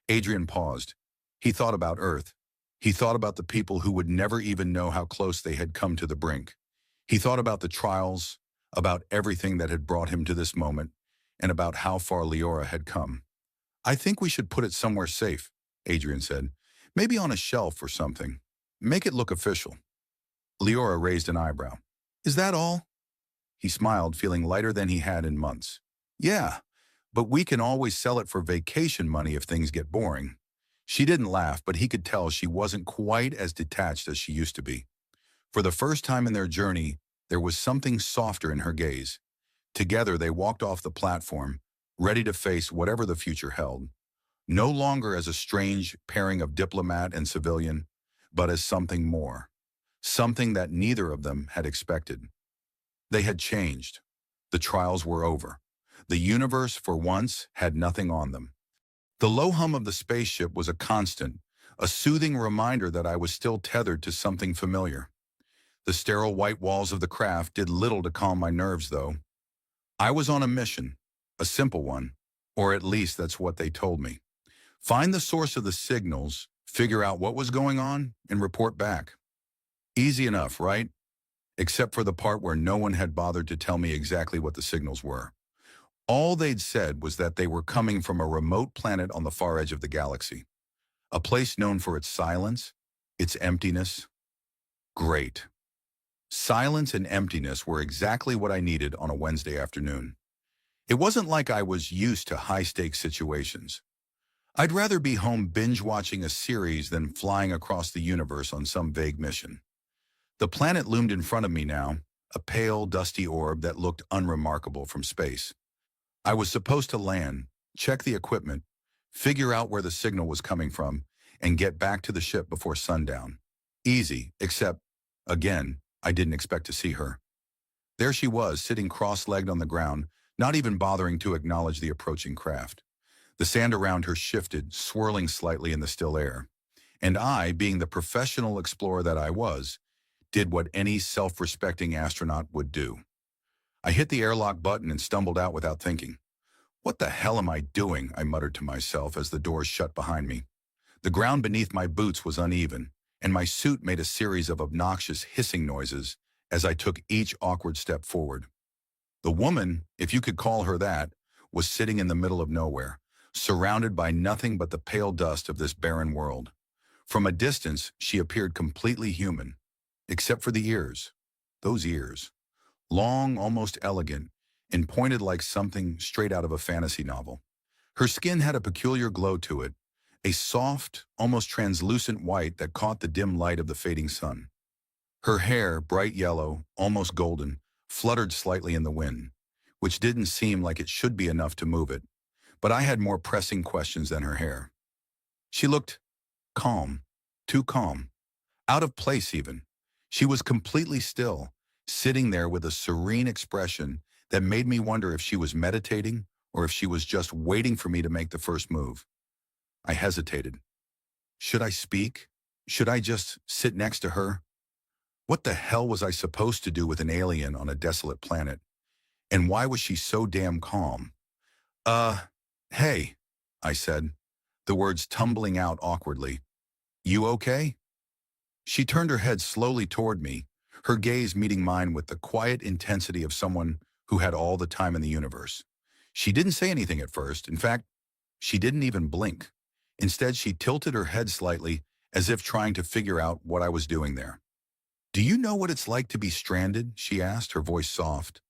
Adrian paused. He thought about Earth. He thought about the people who would never even know how close they had come to the brink. He thought about the trials, about everything that had brought him to this moment, and about how far Leora had come. I think we should put it somewhere safe, Adrian said. Maybe on a shelf or something. Make it look official. Leora raised an eyebrow. Is that all? He smiled, feeling lighter than he had in months. Yeah, but we can always sell it for vacation money if things get boring. She didn't laugh, but he could tell she wasn't quite as detached as she used to be. For the first time in their journey, there was something softer in her gaze. Together they walked off the platform, ready to face whatever the future held. No longer as a strange pairing of diplomat and civilian, but as something more. Something that neither of them had expected. They had changed. The trials were over. The universe, for once, had nothing on them. The low hum of the spaceship was a constant, a soothing reminder that I was still tethered to something familiar. The sterile white walls of the craft did little to calm my nerves, though. I was on a mission, a simple one, or at least that's what they told me. Find the source of the signals, figure out what was going on, and report back. Easy enough, right? Except for the part where no one had bothered to tell me exactly what the signals were. All they'd said was that they were coming from a remote planet on the far edge of the galaxy. A place known for its silence, its emptiness. Great. Silence and emptiness were exactly what I needed on a Wednesday afternoon. It wasn't like I was used to high-stakes situations. I'd rather be home binge-watching a series than flying across the universe on some vague mission. The planet loomed in front of me now, a pale, dusty orb that looked unremarkable from space. I was supposed to land, check the equipment, figure out where the signal was coming from, and get back to the ship before sundown. Easy, except, again, I didn't expect to see her. There she was, sitting cross-legged on the ground, not even bothering to acknowledge the approaching craft. The sand around her shifted, swirling slightly in the still air. And I, being the professional explorer that I was, did what any self-respecting astronaut would do. I hit the airlock button and stumbled out without thinking. What the hell am I doing? I muttered to myself as the doors shut behind me. The ground beneath my boots was uneven, and my suit made a series of obnoxious hissing noises as I took each awkward step forward. The woman, if you could call her that, was sitting in the middle of nowhere, surrounded by nothing but the pale dust of this barren world. From a distance, she appeared completely human, except for the ears. Those ears. Long, almost elegant, and pointed like something straight out of a fantasy novel. Her skin had a peculiar glow to it, a soft, almost translucent white that caught the dim light of the fading sun. Her hair, bright yellow, almost golden, fluttered slightly in the wind, which didn't seem like it should be enough to move it. But I had more pressing questions than her hair. She looked calm, too calm, out of place even. She was completely still, sitting there with a serene expression that made me wonder if she was meditating or if she was just waiting for me to make the first move. I hesitated. Should I speak? Should I just sit next to her? What the hell was I supposed to do with an alien on a desolate planet? And why was she so damn calm? Hey, I said, the words tumbling out awkwardly. You okay? She turned her head slowly toward me, her gaze meeting mine with the quiet intensity of someone who had all the time in the universe. She didn't say anything at first. In fact, she didn't even blink. Instead, she tilted her head slightly, as if trying to figure out what I was doing there. "Do you know what it's like to be stranded?" she asked, her voice soft.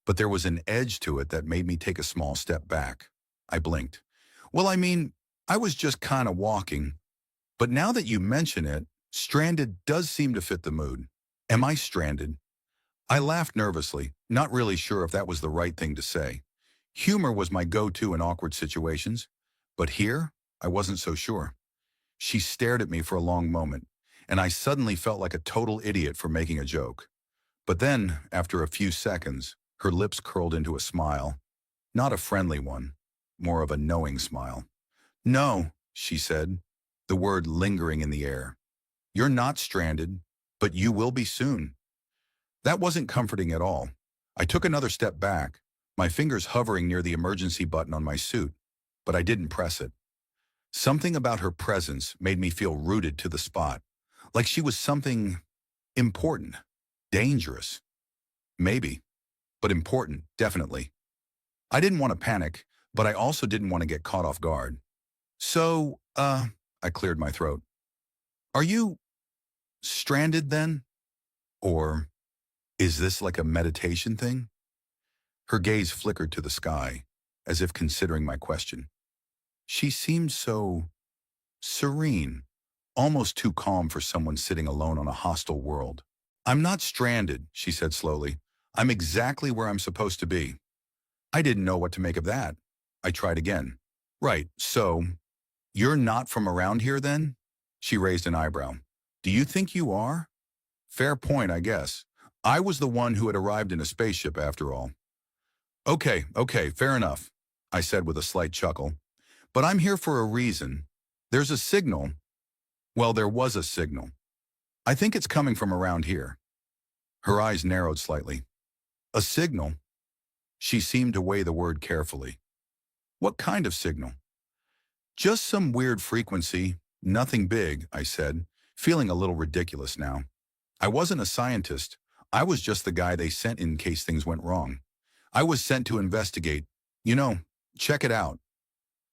But there was an edge to it that made me take a small step back. I blinked. "Well, I mean, I was just kind of walking. But now that you mention it, stranded does seem to fit the mood. Am I stranded?" I laughed nervously, not really sure if that was the right thing to say. Humor was my go-to in awkward situations, but here, I wasn't so sure. She stared at me for a long moment, and I suddenly felt like a total idiot for making a joke. But then, after a few seconds, her lips curled into a smile. Not a friendly one, more of a knowing smile. "No," she said, the word lingering in the air. "You're not stranded, but you will be soon." That wasn't comforting at all. I took another step back, my fingers hovering near the emergency button on my suit, but I didn't press it. Something about her presence made me feel rooted to the spot, like she was something important, dangerous. Maybe, but important, definitely. I didn't want to panic, but I also didn't want to get caught off guard. "So, I cleared my throat. "Are you stranded then? Or is this like a meditation thing?" Her gaze flickered to the sky, as if considering my question. She seemed so serene, almost too calm for someone sitting alone on a hostile world. "I'm not stranded," she said slowly. "I'm exactly where I'm supposed to be." I didn't know what to make of that. I tried again. "Right, so you're not from around here then?" She raised an eyebrow. "Do you think you are?" Fair point, I guess. I was the one who had arrived in a spaceship after all. Okay, fair enough," I said with a slight chuckle. "But I'm here for a reason. There's a signal. Well, there was a signal. I think it's coming from around here." Her eyes narrowed slightly. "A signal?" She seemed to weigh the word carefully. "What kind of signal?" "Just some weird frequency. Nothing big," I said, feeling a little ridiculous now. I wasn't a scientist. I was just the guy they sent in case things went wrong. I was sent to investigate. Check it out."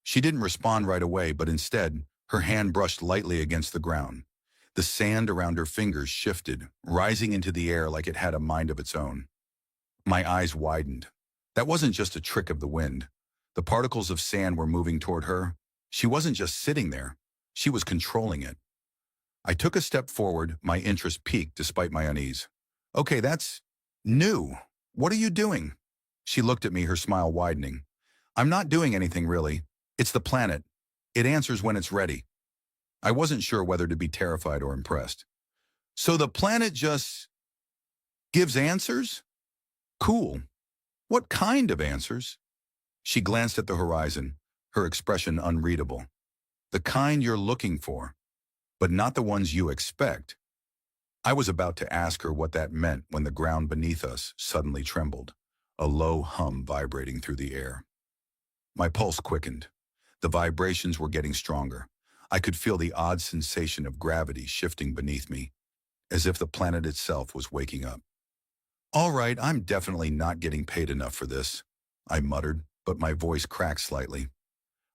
She didn't respond right away, but instead, her hand brushed lightly against the ground. The sand around her fingers shifted, rising into the air like it had a mind of its own. My eyes widened. That wasn't just a trick of the wind. The particles of sand were moving toward her. She wasn't just sitting there. She was controlling it. I took a step forward, my interest piqued despite my unease. "Okay, that's new. What are you doing?" She looked at me, her smile widening. "I'm not doing anything really. It's the planet. It answers when it's ready." I wasn't sure whether to be terrified or impressed. "So the planet just gives answers? Cool. What kind of answers?" She glanced at the horizon, her expression unreadable. "The kind you're looking for, but not the ones you expect." I was about to ask her what that meant when the ground beneath us suddenly trembled, a low hum vibrating through the air. My pulse quickened. The vibrations were getting stronger. I could feel the odd sensation of gravity shifting beneath me, as if the planet itself was waking up. "All right, I'm definitely not getting paid enough for this," I muttered, but my voice cracked slightly.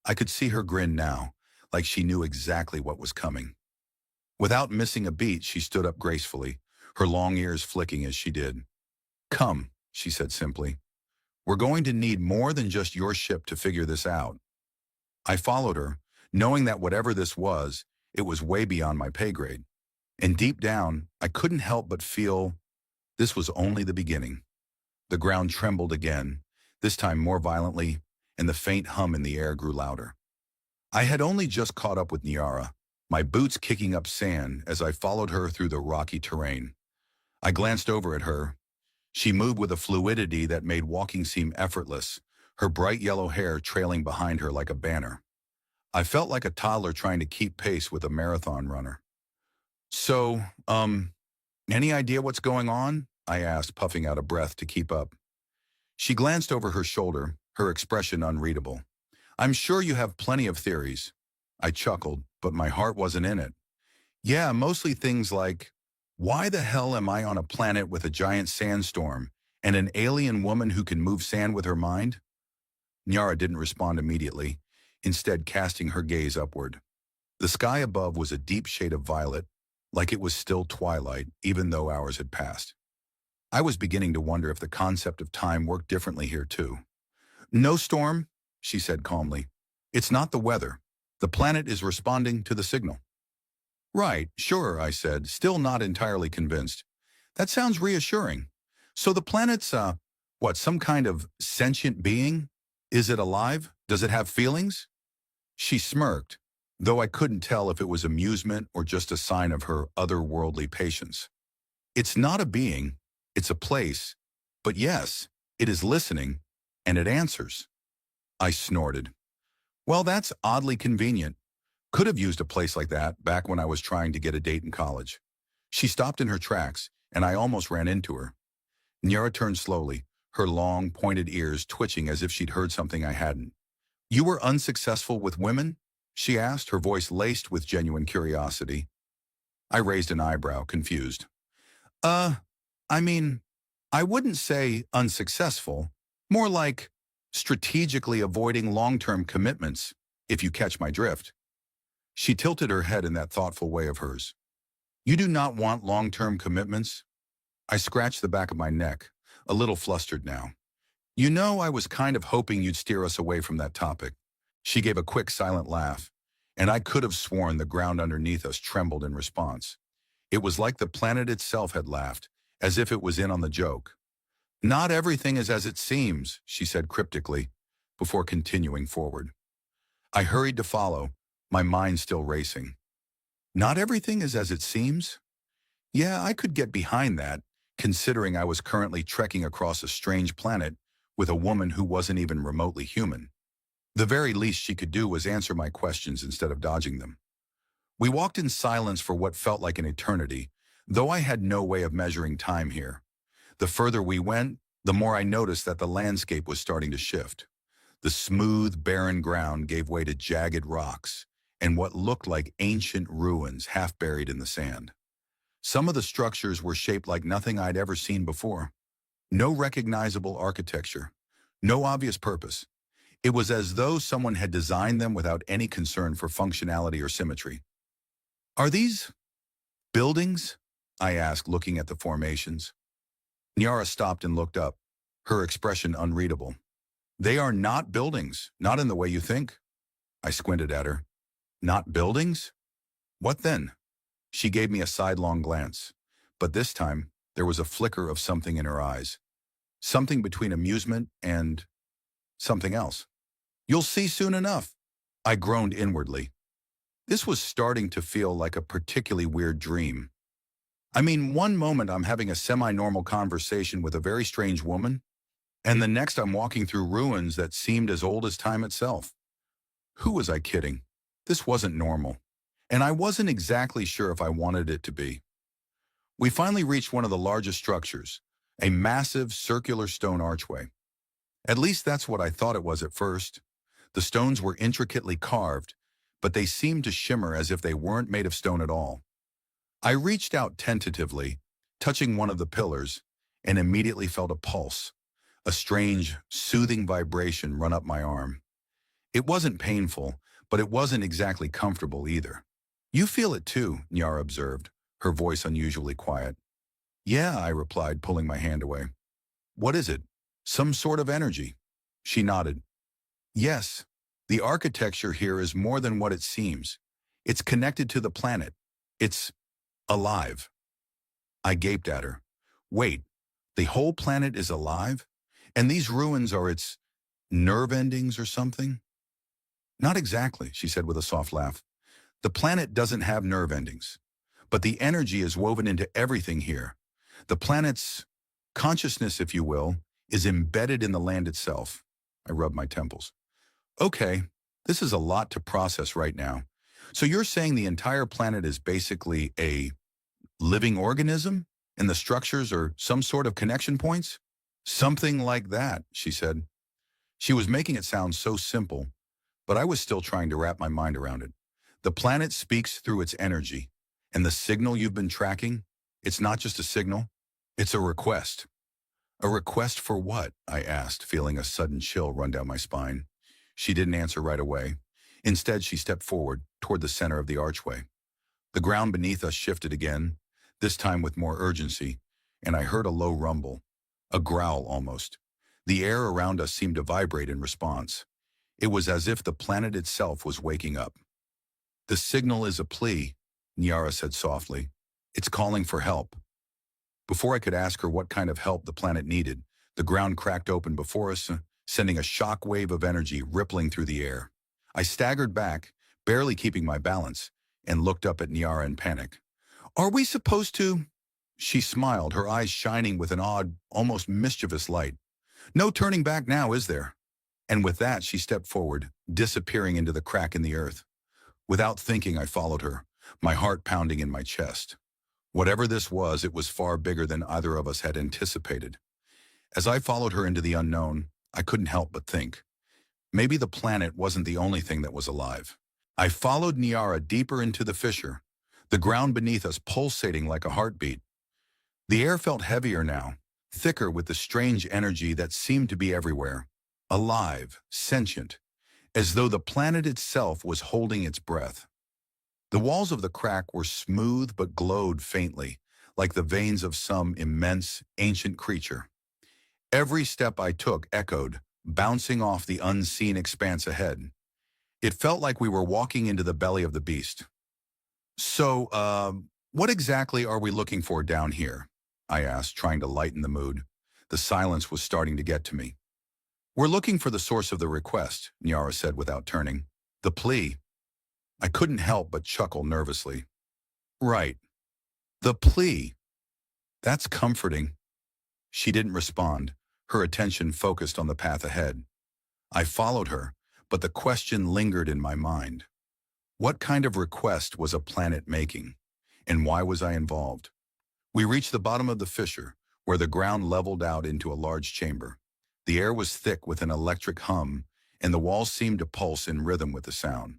I could see her grin now, like she knew exactly what was coming. Without missing a beat, she stood up gracefully, her long ears flicking as she did. "Come," she said simply. "We're going to need more than just your ship to figure this out." I followed her, knowing that whatever this was, it was way beyond my pay grade. And deep down, I couldn't help but feel this was only the beginning. The ground trembled again, this time more violently, and the faint hum in the air grew louder. I had only just caught up with Niara, my boots kicking up sand as I followed her through the rocky terrain. I glanced over at her. She moved with a fluidity that made walking seem effortless, her bright yellow hair trailing behind her like a banner. I felt like a toddler trying to keep pace with a marathon runner. "So, any idea what's going on?" I asked, puffing out a breath to keep up. She glanced over her shoulder, her expression unreadable. "I'm sure you have plenty of theories." I chuckled, but my heart wasn't in it. "Yeah, mostly things like, why the hell am I on a planet with a giant sandstorm and an alien woman who can move sand with her mind?" Nyara didn't respond immediately. instead casting her gaze upward. The sky above was a deep shade of violet, like it was still twilight, even though hours had passed. I was beginning to wonder if the concept of time worked differently here too. "No storm," she said calmly. "It's not the weather. The planet is responding to the signal." "Right, sure," I said, still not entirely convinced. "That sounds reassuring. So the planet's, what, some kind of sentient being? Is it alive? Does it have feelings?" She smirked, though I couldn't tell if it was amusement or just a sign of her otherworldly patience. "It's not a being, it's a place. But yes, it is listening, and it answers." I snorted. "Well, that's oddly convenient. Could have used a place like that back when I was trying to get a date in college." She stopped in her tracks, and I almost ran into her. Nyara turned slowly, her long, pointed ears twitching as if she'd heard something I hadn't. "You were unsuccessful with women?" she asked, her voice laced with genuine curiosity. I raised an eyebrow, confused. I mean, I wouldn't say unsuccessful, more like strategically avoiding long-term commitments, if you catch my drift." She tilted her head in that thoughtful way of hers. "You do not want long-term commitments?" I scratched the back of my neck, a little flustered now. "You know, I was kind of hoping you'd steer us away from that topic." She gave a quick, silent laugh, and I could have sworn the ground underneath us trembled in response. It was like the planet itself had laughed, as if it was in on the joke. "Not everything is as it seems," she said cryptically, before continuing forward. I hurried to follow, my mind still racing. Not everything is as it seems? Yeah, I could get behind that, considering I was currently trekking across a strange planet with a woman who wasn't even remotely human. The very least she could do was answer my questions instead of dodging them. We walked in silence for what felt like an eternity, though I had no way of measuring time here. The further we went, the more I noticed that the landscape was starting to shift. The smooth, barren ground gave way to jagged rocks and what looked like ancient ruins half buried in the sand. Some of the structures were shaped like nothing I'd ever seen before. No recognizable architecture, no obvious purpose. It was as though someone had designed them without any concern for functionality or symmetry. "Are these buildings?" I asked, looking at the formations. Nyara stopped and looked up, her expression unreadable. "They are not buildings, not in the way you think." I squinted at her. "Not buildings? What then?" She gave me a sidelong glance, but this time there was a flicker of something in her eyes. Something between amusement and something else. "You'll see soon enough." I groaned inwardly. This was starting to feel like a particularly weird dream. I mean, one moment I'm having a semi-normal conversation with a very strange woman, and the next I'm walking through ruins that seemed as old as time itself. Who was I kidding? This wasn't normal, and I wasn't exactly sure if I wanted it to be. We finally reached one of the largest structures, a massive circular stone archway. At least that's what I thought it was at first. The stones were intricately carved, but they seemed to shimmer as if they weren't made of stone at all. I reached out tentatively, touching one of the pillars, and immediately felt a pulse, a strange, soothing vibration run up my arm. It wasn't painful, but it wasn't exactly comfortable either. "You feel it too," Nyara observed, her voice unusually quiet. "Yeah," I replied, pulling my hand away. "What is it? Some sort of energy?" She nodded. "Yes, the architecture here is more than what it seems. It's connected to the planet. It's alive." I gaped at her. "Wait, the whole planet is alive? And these ruins are its nerve endings or something?" "Not exactly," she said with a soft laugh. "The planet doesn't have nerve endings, but the energy is woven into everything here. The planet's consciousness, if you will, is embedded in the land itself." I rubbed my temples. "Okay, this is a lot to process right now. So you're saying the entire planet is basically a living organism, and the structures are some sort of connection points?" "Something like that," she said. She was making it sound so simple, but I was still trying to wrap my mind around it. "The planet speaks through its energy, and the signal you've been tracking, it's not just a signal, it's a request." "A request for what?" I asked, feeling a sudden chill run down my spine. She didn't answer right away. Instead, she stepped forward, toward the center of the archway. The ground beneath us shifted again, this time with more urgency, and I heard a low rumble, a growl almost. The air around us seemed to vibrate in response. It was as if the planet itself was waking up. "The signal is a plea," Nyara said softly. "It's calling for help." Before I could ask her what kind of help the planet needed, the ground cracked open before us, sending a shock wave of energy rippling through the air. I staggered back, barely keeping my balance, and looked up at Nyara in panic. "Are we supposed to?" She smiled, her eyes shining with an odd, almost mischievous light. "No turning back now, is there?" And with that, she stepped forward, disappearing into the crack in the earth. Without thinking, I followed her, my heart pounding in my chest. Whatever this was, it was far bigger than either of us had anticipated. As I followed her into the unknown, I couldn't help but think, maybe the planet wasn't the only thing that was alive. I followed Nyara deeper into the fissure, the ground beneath us pulsating like a heartbeat. The air felt heavier now, thicker with the strange energy that seemed to be everywhere, alive, sentient, as though the planet itself was holding its breath. The walls of the crack were smooth but glowed faintly, like the veins of some immense, ancient creature. Every step I took echoed, bouncing off the unseen expanse ahead. It felt like we were walking into the belly of the beast. "So, what exactly are we looking for down here?" I asked, trying to lighten the mood. The silence was starting to get to me. "We're looking for the source of the request," Nyara said without turning. "The plea." I couldn't help but chuckle nervously. "Right. The plea. That's comforting." She didn't respond, her attention focused on the path ahead. I followed her, but the question lingered in my mind. What kind of request was a planet making? And why was I involved? We reached the bottom of the fissure, where the ground leveled out into a large chamber. The air was thick with an electric hum, and the walls seemed to pulse in rhythm with the sound.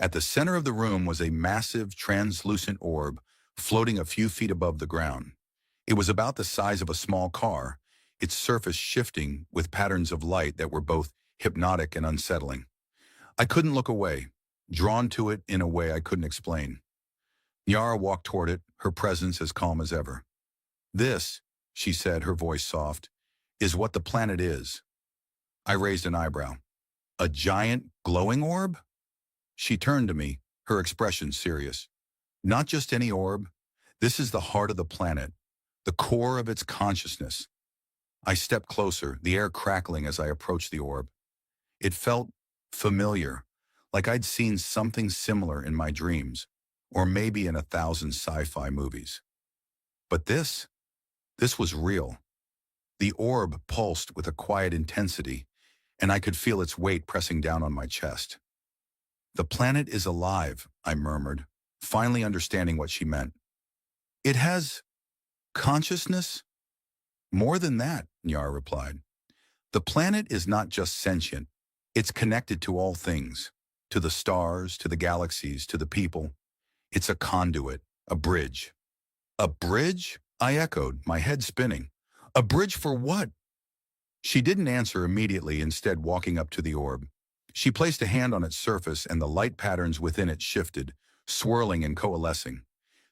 At the center of the room was a massive, translucent orb floating a few feet above the ground. It was about the size of a small car, its surface shifting with patterns of light that were both hypnotic and unsettling. I couldn't look away, drawn to it in a way I couldn't explain. Nyara walked toward it, her presence as calm as ever. "This," she said, her voice soft, "is what the planet is." I raised an eyebrow. "A giant, glowing orb?" She turned to me, her expression serious. "Not just any orb. This is the heart of the planet, the core of its consciousness." I stepped closer, the air crackling as I approached the orb. It felt familiar, like I'd seen something similar in my dreams, or maybe in 1,000 sci-fi movies. But this was real. The orb pulsed with a quiet intensity, and I could feel its weight pressing down on my chest. "The planet is alive," I murmured, finally understanding what she meant. "It has consciousness?" "More than that," Nyara replied. "The planet is not just sentient. It's connected to all things, to the stars, to the galaxies, to the people. It's a conduit, a bridge." "A bridge?" I echoed, my head spinning. "A bridge for what?" She didn't answer immediately, instead walking up to the orb. She placed a hand on its surface and the light patterns within it shifted, swirling and coalescing.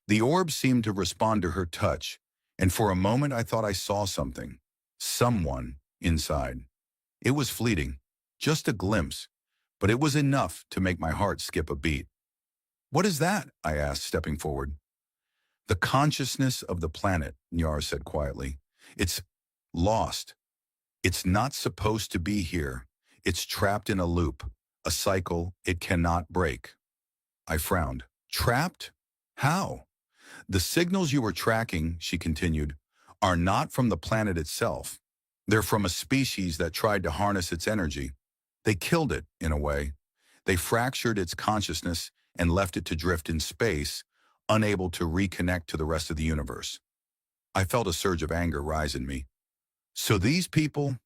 The orb seemed to respond to her touch, and for a moment I thought I saw something, someone, inside. It was fleeting, just a glimpse, but it was enough to make my heart skip a beat. "What is that?" I asked, stepping forward. "The consciousness of the planet," Nyara said quietly. "It's lost. It's not supposed to be here. It's trapped in a loop, a cycle it cannot break." I frowned. "Trapped? How?" "The signals you were tracking," she continued, "are not from the planet itself. They're from a species that tried to harness its energy. They killed it, in a way. They fractured its consciousness and left it to drift in space, unable to reconnect to the rest of the universe." I felt a surge of anger rise in me. "So these people,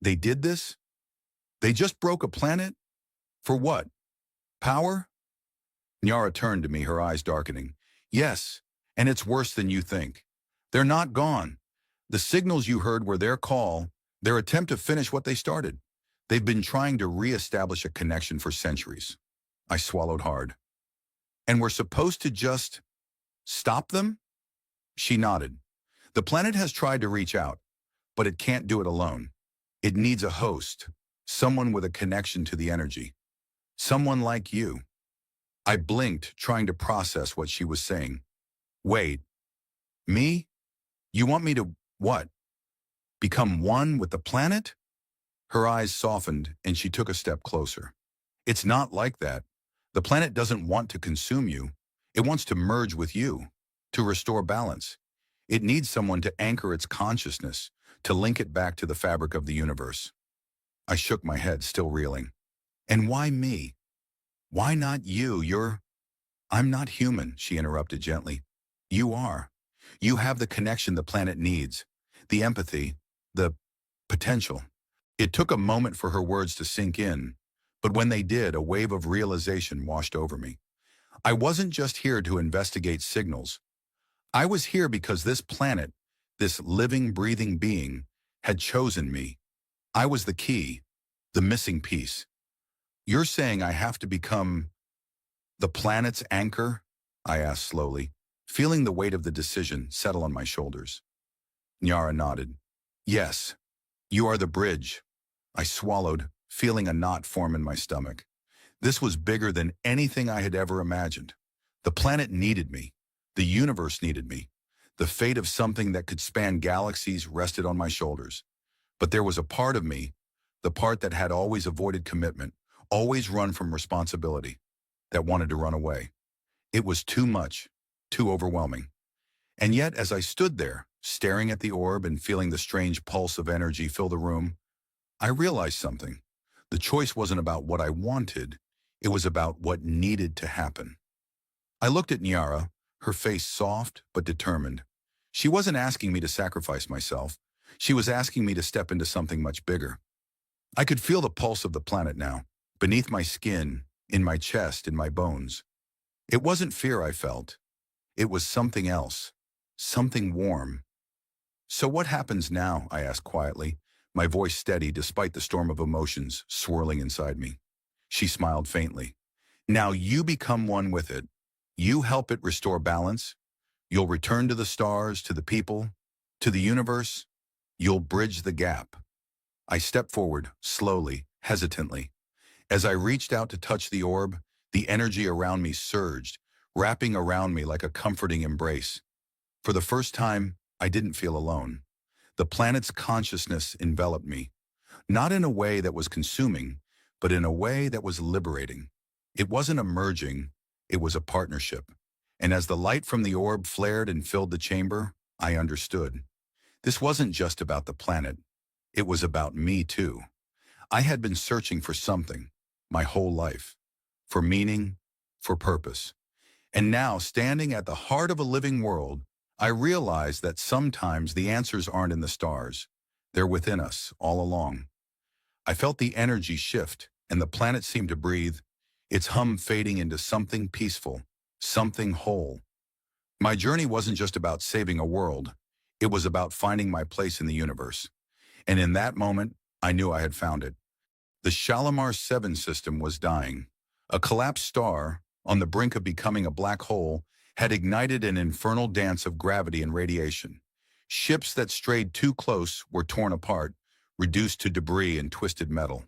they did this? They just broke a planet? For what? Power?" Nyara turned to me, her eyes darkening. "Yes, and it's worse than you think. They're not gone. The signals you heard were their call, their attempt to finish what they started. They've been trying to re-establish a connection for centuries. I swallowed hard. And we're supposed to just stop them? She nodded. The planet has tried to reach out, but it can't do it alone. It needs a host, someone with a connection to the energy. Someone like you. I blinked, trying to process what she was saying. Wait, me? You want me to, what? Become one with the planet? Her eyes softened and she took a step closer. It's not like that. The planet doesn't want to consume you. It wants to merge with you, to restore balance. It needs someone to anchor its consciousness, to link it back to the fabric of the universe. I shook my head, still reeling. And why me? Why not you? I'm not human, she interrupted gently. You are. You have the connection the planet needs, the empathy, the potential. It took a moment for her words to sink in, but when they did, a wave of realization washed over me. I wasn't just here to investigate signals. I was here because this planet, this living, breathing being, had chosen me. I was the key, the missing piece. You're saying I have to become the planet's anchor? I asked slowly, feeling the weight of the decision settle on my shoulders. Nyara nodded. Yes, you are the bridge. I swallowed, feeling a knot form in my stomach. This was bigger than anything I had ever imagined. The planet needed me. The universe needed me. The fate of something that could span galaxies rested on my shoulders. But there was a part of me, the part that had always avoided commitment, always run from responsibility, that wanted to run away. It was too much, too overwhelming. And yet, as I stood there, staring at the orb and feeling the strange pulse of energy fill the room, I realized something. The choice wasn't about what I wanted, it was about what needed to happen. I looked at Nyara, her face soft but determined. She wasn't asking me to sacrifice myself. She was asking me to step into something much bigger. I could feel the pulse of the planet now, beneath my skin, in my chest, in my bones. It wasn't fear I felt. It was something else, something warm. So what happens now? I asked quietly, my voice steady despite the storm of emotions swirling inside me. She smiled faintly. Now you become one with it. You help it restore balance. You'll return to the stars, to the people, to the universe. You'll bridge the gap. I stepped forward, slowly, hesitantly. As I reached out to touch the orb, the energy around me surged, wrapping around me like a comforting embrace. For the first time, I didn't feel alone. The planet's consciousness enveloped me, not in a way that was consuming, but in a way that was liberating. It wasn't a merging, it was a partnership. And as the light from the orb flared and filled the chamber, I understood. This wasn't just about the planet. It was about me too. I had been searching for something, my whole life. For meaning, for purpose. And now, standing at the heart of a living world, I realized that sometimes the answers aren't in the stars. They're within us, all along. I felt the energy shift, and the planet seemed to breathe, its hum fading into something peaceful, something whole. My journey wasn't just about saving a world. It was about finding my place in the universe. And in that moment, I knew I had found it. The Shalimar 7 system was dying. A collapsed star, on the brink of becoming a black hole, had ignited an infernal dance of gravity and radiation. Ships that strayed too close were torn apart, reduced to debris and twisted metal.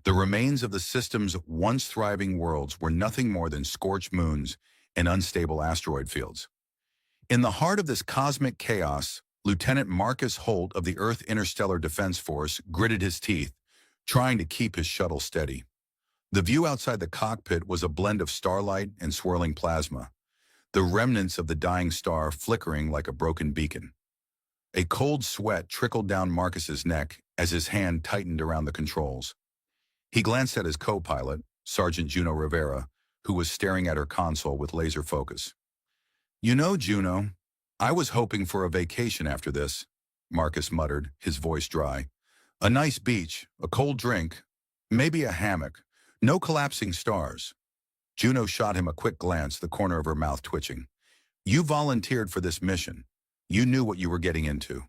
The remains of the system's once thriving worlds were nothing more than scorched moons and unstable asteroid fields. In the heart of this cosmic chaos, Lieutenant Marcus Holt of the Earth Interstellar Defense Force gritted his teeth, trying to keep his shuttle steady. The view outside the cockpit was a blend of starlight and swirling plasma, the remnants of the dying star flickering like a broken beacon. A cold sweat trickled down Marcus's neck as his hand tightened around the controls. He glanced at his co-pilot, Sergeant Juno Rivera, who was staring at her console with laser focus. "You know, Juno, I was hoping for a vacation after this," Marcus muttered, his voice dry. "A nice beach, a cold drink, maybe a hammock, no collapsing stars." Juno shot him a quick glance, the corner of her mouth twitching. "You volunteered for this mission. You knew what you were getting into."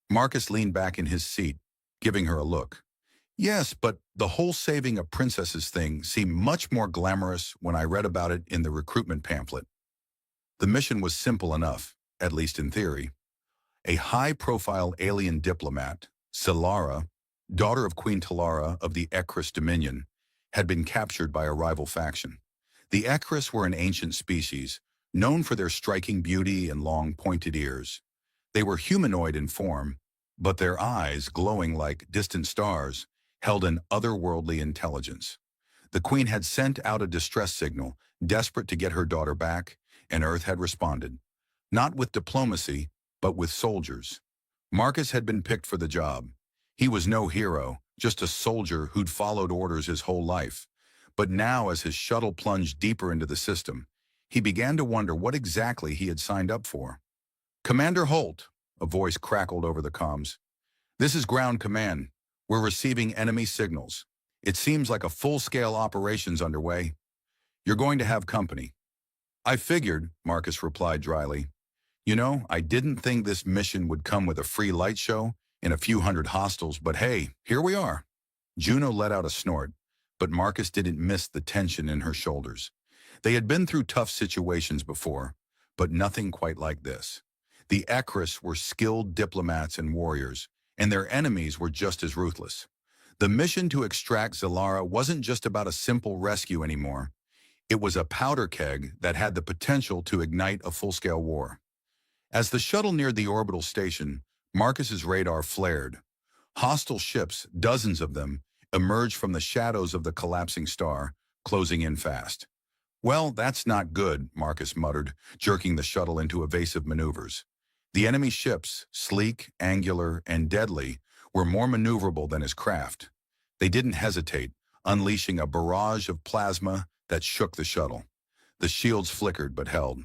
Marcus leaned back in his seat, giving her a look. Yes, but the whole saving of princesses thing seemed much more glamorous when I read about it in the recruitment pamphlet. The mission was simple enough, at least in theory. A high-profile alien diplomat, Silara, daughter of Queen Talara of the Ekris Dominion, had been captured by a rival faction. The Ekris were an ancient species, known for their striking beauty and long pointed ears. They were humanoid in form, but their eyes, glowing like distant stars, held an otherworldly intelligence. The Queen had sent out a distress signal, desperate to get her daughter back, and Earth had responded. Not with diplomacy, but with soldiers. Marcus had been picked for the job. He was no hero, just a soldier who'd followed orders his whole life. But now, as his shuttle plunged deeper into the system, he began to wonder what exactly he had signed up for. "Commander Holt," a voice crackled over the comms. "This is ground command. We're receiving enemy signals. It seems like a full-scale operation's underway. You're going to have company." "I figured," Marcus replied dryly. "You know, I didn't think this mission would come with a free light show and a few hundred hostiles, but hey, here we are." Juno let out a snort, but Marcus didn't miss the tension in her shoulders. They had been through tough situations before, but nothing quite like this. The Ekris were skilled diplomats and warriors, and their enemies were just as ruthless. The mission to extract Zilara wasn't just about a simple rescue anymore. It was a powder keg that had the potential to ignite a full-scale war. As the shuttle neared the orbital station, Marcus's radar flared. Hostile ships, dozens of them, emerged from the shadows of the collapsing star, closing in fast. "Well, that's not good," Marcus muttered, jerking the shuttle into evasive maneuvers. The enemy ships, sleek, angular, and deadly, were more maneuverable than his craft. They didn't hesitate, unleashing a barrage of plasma that shook the shuttle. The shields flickered but held.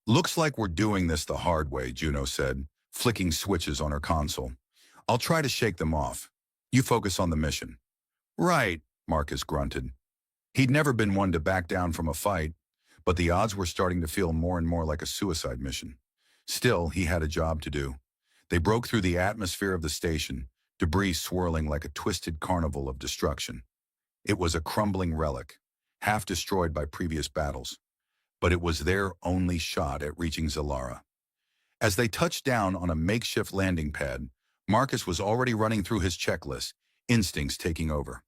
"Looks like we're doing this the hard way," Juno said, flicking switches on her console. "I'll try to shake them off. You focus on the mission." "Right," Marcus grunted. He'd never been one to back down from a fight, but the odds were starting to feel more and more like a suicide mission. Still, he had a job to do. They broke through the atmosphere of the station, debris swirling like a twisted carnival of destruction. It was a crumbling relic, half destroyed by previous battles, but it was their only shot at reaching Zilara. As they touched down on a makeshift landing pad, Marcus was already running through his checklist, instincts taking over.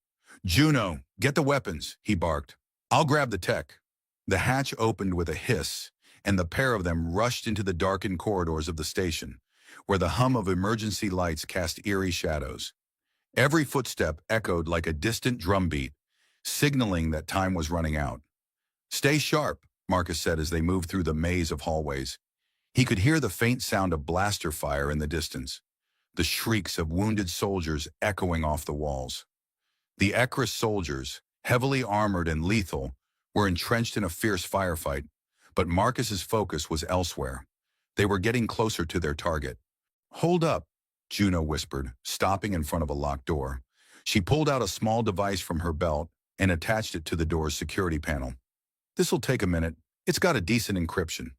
"Juno, get the weapons," he barked. "I'll grab the tech." The hatch opened with a hiss, and the pair of them rushed into the darkened corridors of the station, where the hum of emergency lights cast eerie shadows. Every footstep echoed like a distant drumbeat, signaling that time was running out. "Stay sharp," Marcus said as they moved through the maze of hallways. He could hear the faint sound of blaster fire in the distance, the shrieks of wounded soldiers echoing off the walls. The Ekris soldiers, heavily armored and lethal, were entrenched in a fierce firefight, but Marcus's focus was elsewhere. They were getting closer to their target. "Hold up," Juno whispered, stopping in front of a locked door. She pulled out a small device from her belt and attached it to the door's security panel. "This'll take a minute. It's got a decent encryption."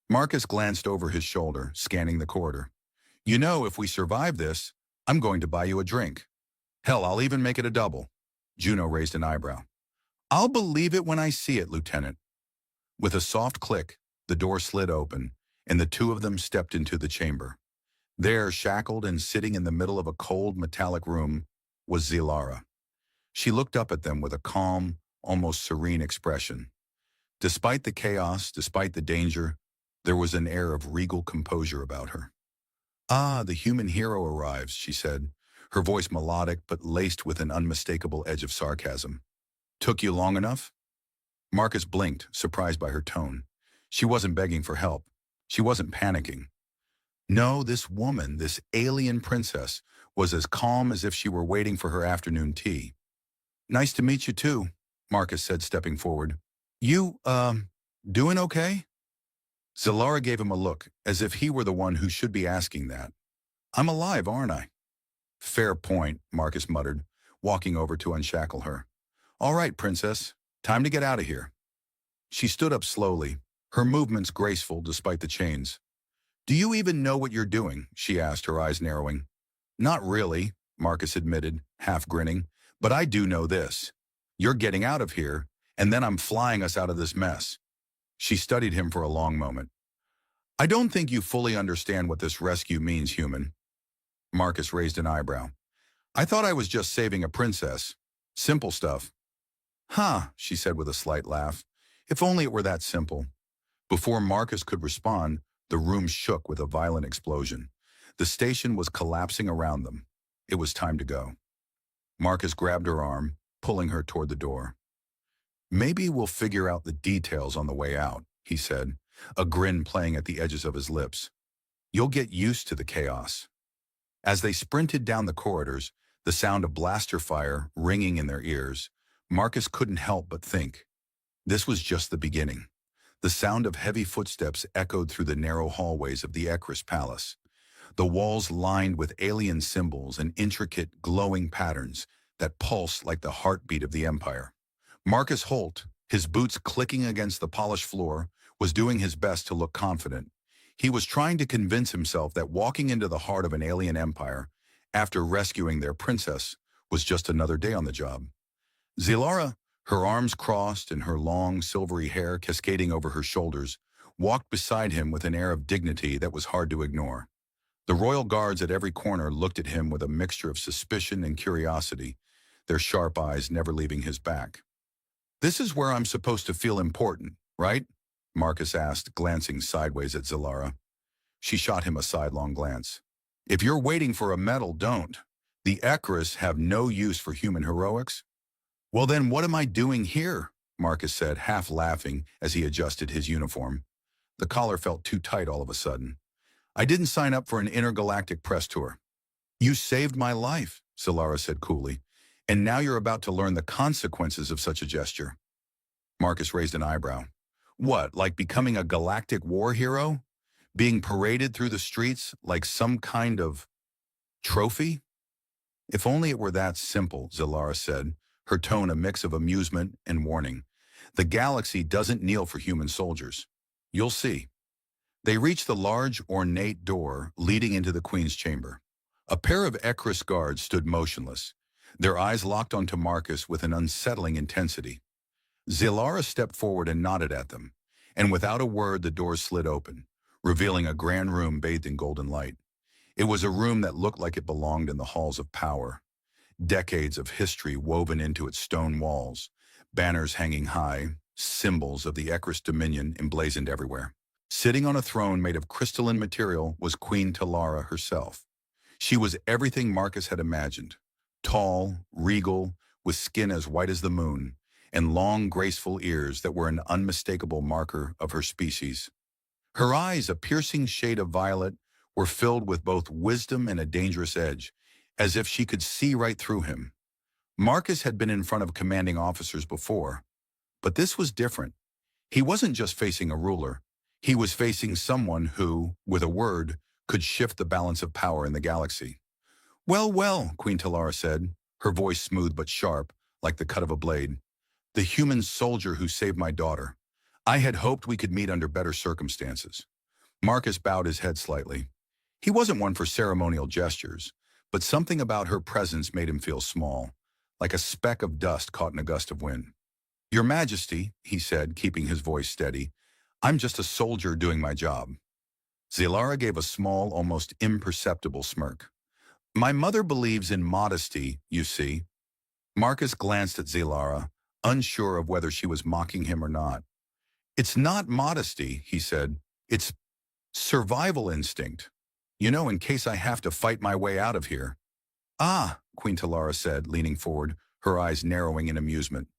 Marcus glanced over his shoulder, scanning the corridor. "You know, if we survive this, I'm going to buy you a drink. Hell, I'll even make it a double." Juno raised an eyebrow. "I'll believe it when I see it, Lieutenant." With a soft click, the door slid open, and the two of them stepped into the chamber. There, shackled and sitting in the middle of a cold, metallic room, was Zilara. She looked up at them with a calm, almost serene expression. Despite the chaos, despite the danger, there was an air of regal composure about her. "Ah, the human hero arrives," she said, her voice melodic but laced with an unmistakable edge of sarcasm. "Took you long enough?" Marcus blinked, surprised by her tone. She wasn't begging for help. She wasn't panicking. No, this woman, this alien princess, was as calm as if she were waiting for her afternoon tea. "Nice to meet you too," Marcus said, stepping forward. "You, doing okay?" Zilara gave him a look, as if he were the one who should be asking that. "I'm alive, aren't I?" "Fair point," Marcus muttered, walking over to unshackle her. "All right, princess, time to get out of here." She stood up slowly, her movements graceful despite the chains. "Do you even know what you're doing?" she asked, her eyes narrowing. "Not really," Marcus admitted, half grinning. But I do know this. You're getting out of here, and then I'm flying us out of this mess. She studied him for a long moment. I don't think you fully understand what this rescue means, human. Marcus raised an eyebrow. I thought I was just saving a princess. Simple stuff. Huh, she said with a slight laugh. If only it were that simple. Before Marcus could respond, the room shook with a violent explosion. The station was collapsing around them. It was time to go. Marcus grabbed her arm, pulling her toward the door. Maybe we'll figure out the details on the way out, he said, a grin playing at the edges of his lips. You'll get used to the chaos. As they sprinted down the corridors, the sound of blaster fire ringing in their ears, Marcus couldn't help but think. This was just the beginning. The sound of heavy footsteps echoed through the narrow hallways of the Ekris Palace. The walls lined with alien symbols and intricate, glowing patterns that pulsed like the heartbeat of the Empire. Marcus Holt, his boots clicking against the polished floor, was doing his best to look confident. He was trying to convince himself that walking into the heart of an alien empire, after rescuing their princess, was just another day on the job. Zilara, her arms crossed and her long, silvery hair cascading over her shoulders, walked beside him with an air of dignity that was hard to ignore. The royal guards at every corner looked at him with a mixture of suspicion and curiosity, their sharp eyes never leaving his back. This is where I'm supposed to feel important, right? Marcus asked, glancing sideways at Zilara. She shot him a sidelong glance. If you're waiting for a medal, don't. The Ekris have no use for human heroics. Well then, what am I doing here? Marcus said, half laughing as he adjusted his uniform. The collar felt too tight all of a sudden. I didn't sign up for an intergalactic press tour. You saved my life, Zilara said coolly, and now you're about to learn the consequences of such a gesture. Marcus raised an eyebrow. What, like becoming a galactic war hero? Being paraded through the streets like some kind of trophy? If only it were that simple, Zilara said, her tone a mix of amusement and warning. The galaxy doesn't kneel for human soldiers. You'll see. They reached the large, ornate door leading into the Queen's chamber. A pair of Ekris guards stood motionless, their eyes locked onto Marcus with an unsettling intensity. Zilara stepped forward and nodded at them, and without a word the doors slid open, revealing a grand room bathed in golden light. It was a room that looked like it belonged in the halls of power. Decades of history woven into its stone walls, banners hanging high, symbols of the Ekris dominion emblazoned everywhere. Sitting on a throne made of crystalline material was Queen Talara herself. She was everything Marcus had imagined. Tall, regal, with skin as white as the moon, and long, graceful ears that were an unmistakable marker of her species. Her eyes, a piercing shade of violet, were filled with both wisdom and a dangerous edge, as if she could see right through him. Marcus had been in front of commanding officers before, but this was different. He wasn't just facing a ruler. He was facing someone who, with a word, could shift the balance of power in the galaxy. Well, well, Queen Talara said, her voice smooth but sharp, like the cut of a blade. The human soldier who saved my daughter. I had hoped we could meet under better circumstances. Marcus bowed his head slightly. He wasn't one for ceremonial gestures, but something about her presence made him feel small, like a speck of dust caught in a gust of wind. Your Majesty, he said, keeping his voice steady, I'm just a soldier doing my job. Zilara gave a small, almost imperceptible smirk. My mother believes in modesty, you see. Marcus glanced at Zilara, unsure of whether she was mocking him or not. It's not modesty, he said. It's survival instinct. You know, in case I have to fight my way out of here. Ah, Queen Talara said, leaning forward, her eyes narrowing in amusement.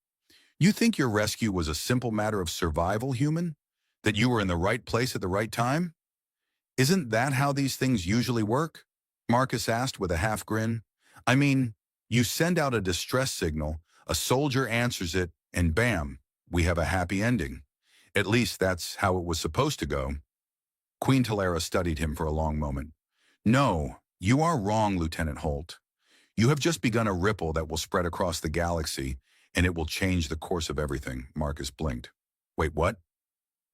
You think your rescue was a simple matter of survival, human? That you were in the right place at the right time? Isn't that how these things usually work? Marcus asked with a half grin. I mean, you send out a distress signal, a soldier answers it, and bam, we have a happy ending. At least that's how it was supposed to go. Queen Talara studied him for a long moment. No, you are wrong, Lieutenant Holt. You have just begun a ripple that will spread across the galaxy, and it will change the course of everything, Marcus blinked. Wait, what?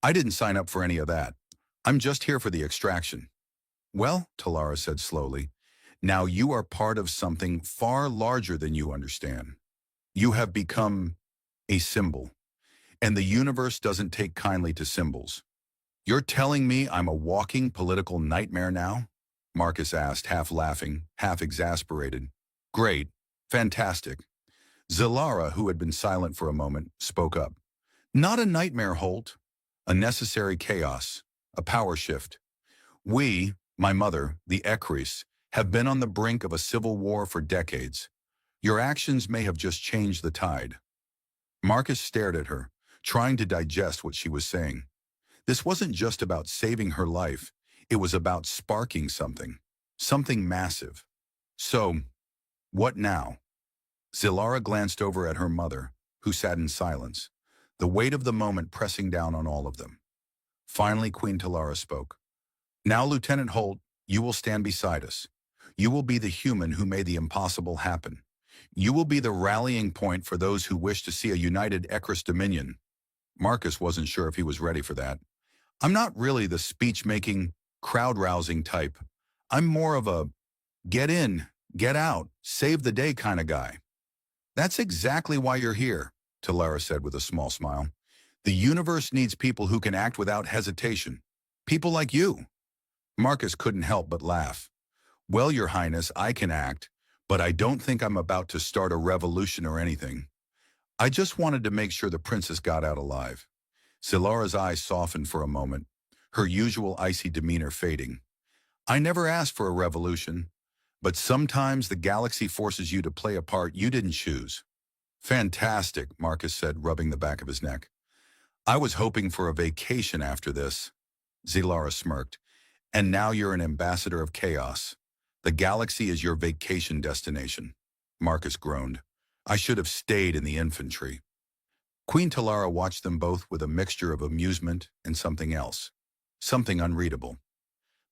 I didn't sign up for any of that. I'm just here for the extraction. Well, Talara said slowly, Now you are part of something far larger than you understand. You have become a symbol, and the universe doesn't take kindly to symbols. You're telling me I'm a walking political nightmare now? Marcus asked, half laughing, half exasperated. Great. Fantastic. Zilara, who had been silent for a moment, spoke up. Not a nightmare, Holt. A necessary chaos. A power shift. We, my mother, the Ekris, have been on the brink of a civil war for decades. Your actions may have just changed the tide. Marcus stared at her, trying to digest what she was saying. This wasn't just about saving her life. It was about sparking something. Something massive. So, what now? Zilara glanced over at her mother, who sat in silence, the weight of the moment pressing down on all of them. Finally, Queen Talara spoke. Now, Lieutenant Holt, you will stand beside us. You will be the human who made the impossible happen. You will be the rallying point for those who wish to see a united Ekris Dominion. Marcus wasn't sure if he was ready for that. I'm not really the speech-making, crowd-rousing type. I'm more of a get in, get out, save the day kind of guy. That's exactly why you're here, Talara said with a small smile. The universe needs people who can act without hesitation. People like you. Marcus couldn't help but laugh. Well, Your Highness, I can act, but I don't think I'm about to start a revolution or anything. I just wanted to make sure the princess got out alive. Zilara's eyes softened for a moment, her usual icy demeanor fading. I never asked for a revolution, but sometimes the galaxy forces you to play a part you didn't choose. Fantastic, Marcus said, rubbing the back of his neck. I was hoping for a vacation after this. Zilara smirked. And now you're an ambassador of chaos. The galaxy is your vacation destination. Marcus groaned. I should have stayed in the infantry. Queen Talara watched them both with a mixture of amusement and something else. Something unreadable.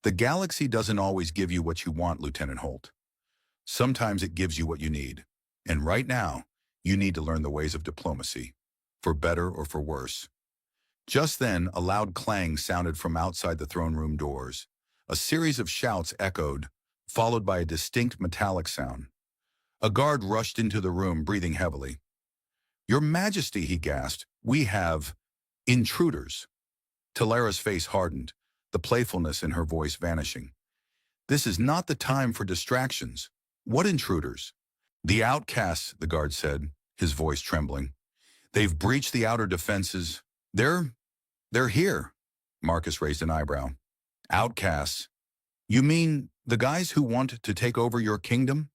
The galaxy doesn't always give you what you want, Lieutenant Holt. Sometimes it gives you what you need. And right now, you need to learn the ways of diplomacy, for better or for worse. Just then, a loud clang sounded from outside the throne room doors. A series of shouts echoed, followed by a distinct metallic sound. A guard rushed into the room, breathing heavily. Your Majesty, he gasped, we have intruders. Talara's face hardened, the playfulness in her voice vanishing. This is not the time for distractions. What intruders? The outcasts, the guard said, his voice trembling. They've breached the outer defenses. They're here. Marcus raised an eyebrow. Outcasts? You mean the guys who want to take over your kingdom?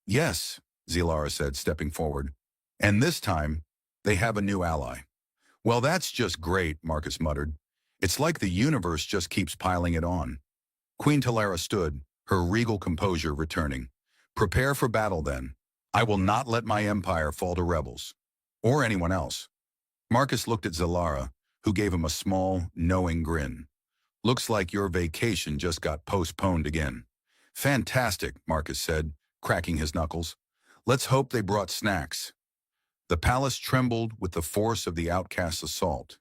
Yes, Zilara said, stepping forward. And this time, they have a new ally. Well, that's just great, Marcus muttered. It's like the universe just keeps piling it on. Queen Talara stood, her regal composure returning. Prepare for battle, then. I will not let my empire fall to rebels. Or anyone else. Marcus looked at Zilara, who gave him a small, knowing grin. Looks like your vacation just got postponed again. Fantastic, Marcus said, cracking his knuckles. Let's hope they brought snacks. The palace trembled with the force of the outcast's assault.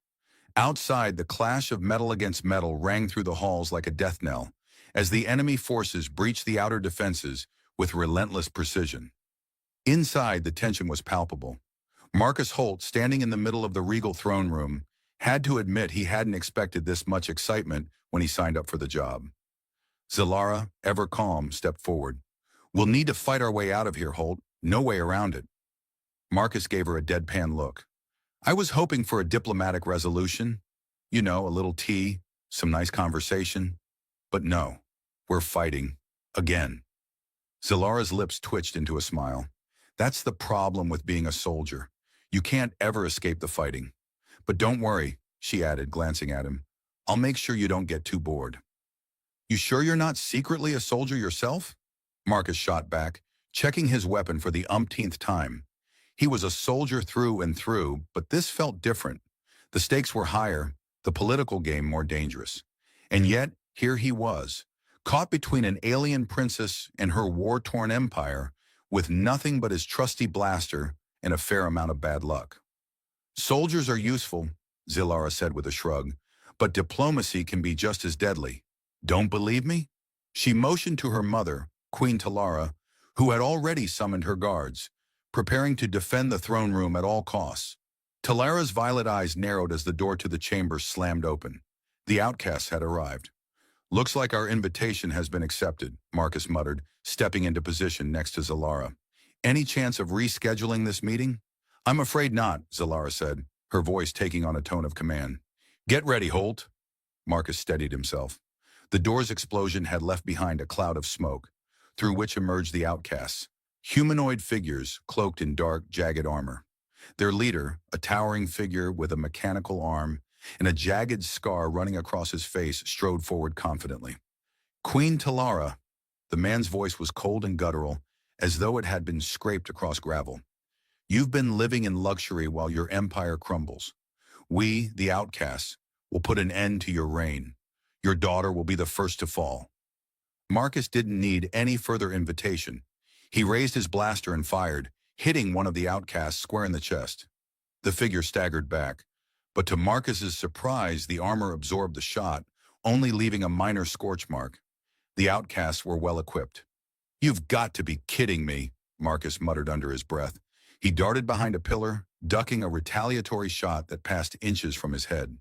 Outside, the clash of metal against metal rang through the halls like a death knell, as the enemy forces breached the outer defenses with relentless precision. Inside, the tension was palpable. Marcus Holt, standing in the middle of the regal throne room, had to admit he hadn't expected this much excitement when he signed up for the job. Zilara, ever calm, stepped forward. We'll need to fight our way out of here, Holt. No way around it. Marcus gave her a deadpan look. I was hoping for a diplomatic resolution. You know, a little tea, some nice conversation. But no, we're fighting. Again. Zilara's lips twitched into a smile. That's the problem with being a soldier. You can't ever escape the fighting. But don't worry, she added, glancing at him. I'll make sure you don't get too bored. You sure you're not secretly a soldier yourself? Marcus shot back, checking his weapon for the umpteenth time. He was a soldier through and through, but this felt different. The stakes were higher, the political game more dangerous. And yet, here he was, caught between an alien princess and her war-torn empire, with nothing but his trusty blaster and a fair amount of bad luck. Soldiers are useful, Zilara said with a shrug, but diplomacy can be just as deadly. Don't believe me? She motioned to her mother, Queen Talara, who had already summoned her guards, preparing to defend the throne room at all costs. Talara's violet eyes narrowed as the door to the chamber slammed open. The outcasts had arrived. "Looks like our invitation has been accepted," Marcus muttered, stepping into position next to Zalara. "Any chance of rescheduling this meeting?" "I'm afraid not," Zalara said, her voice taking on a tone of command. "Get ready, Holt." Marcus steadied himself. The door's explosion had left behind a cloud of smoke, through which emerged the outcasts, humanoid figures cloaked in dark, jagged armor. Their leader, a towering figure with a mechanical arm and a jagged scar running across his face, strode forward confidently. "Queen Talara." The man's voice was cold and guttural, as though it had been scraped across gravel. "You've been living in luxury while your empire crumbles. We, the outcasts, will put an end to your reign. Your daughter will be the first to fall." Marcus didn't need any further invitation. He raised his blaster and fired, hitting one of the outcasts square in the chest. The figure staggered back, but to Marcus's surprise, the armor absorbed the shot, only leaving a minor scorch mark. The outcasts were well equipped. "You've got to be kidding me," Marcus muttered under his breath. He darted behind a pillar, ducking a retaliatory shot that passed inches from his head.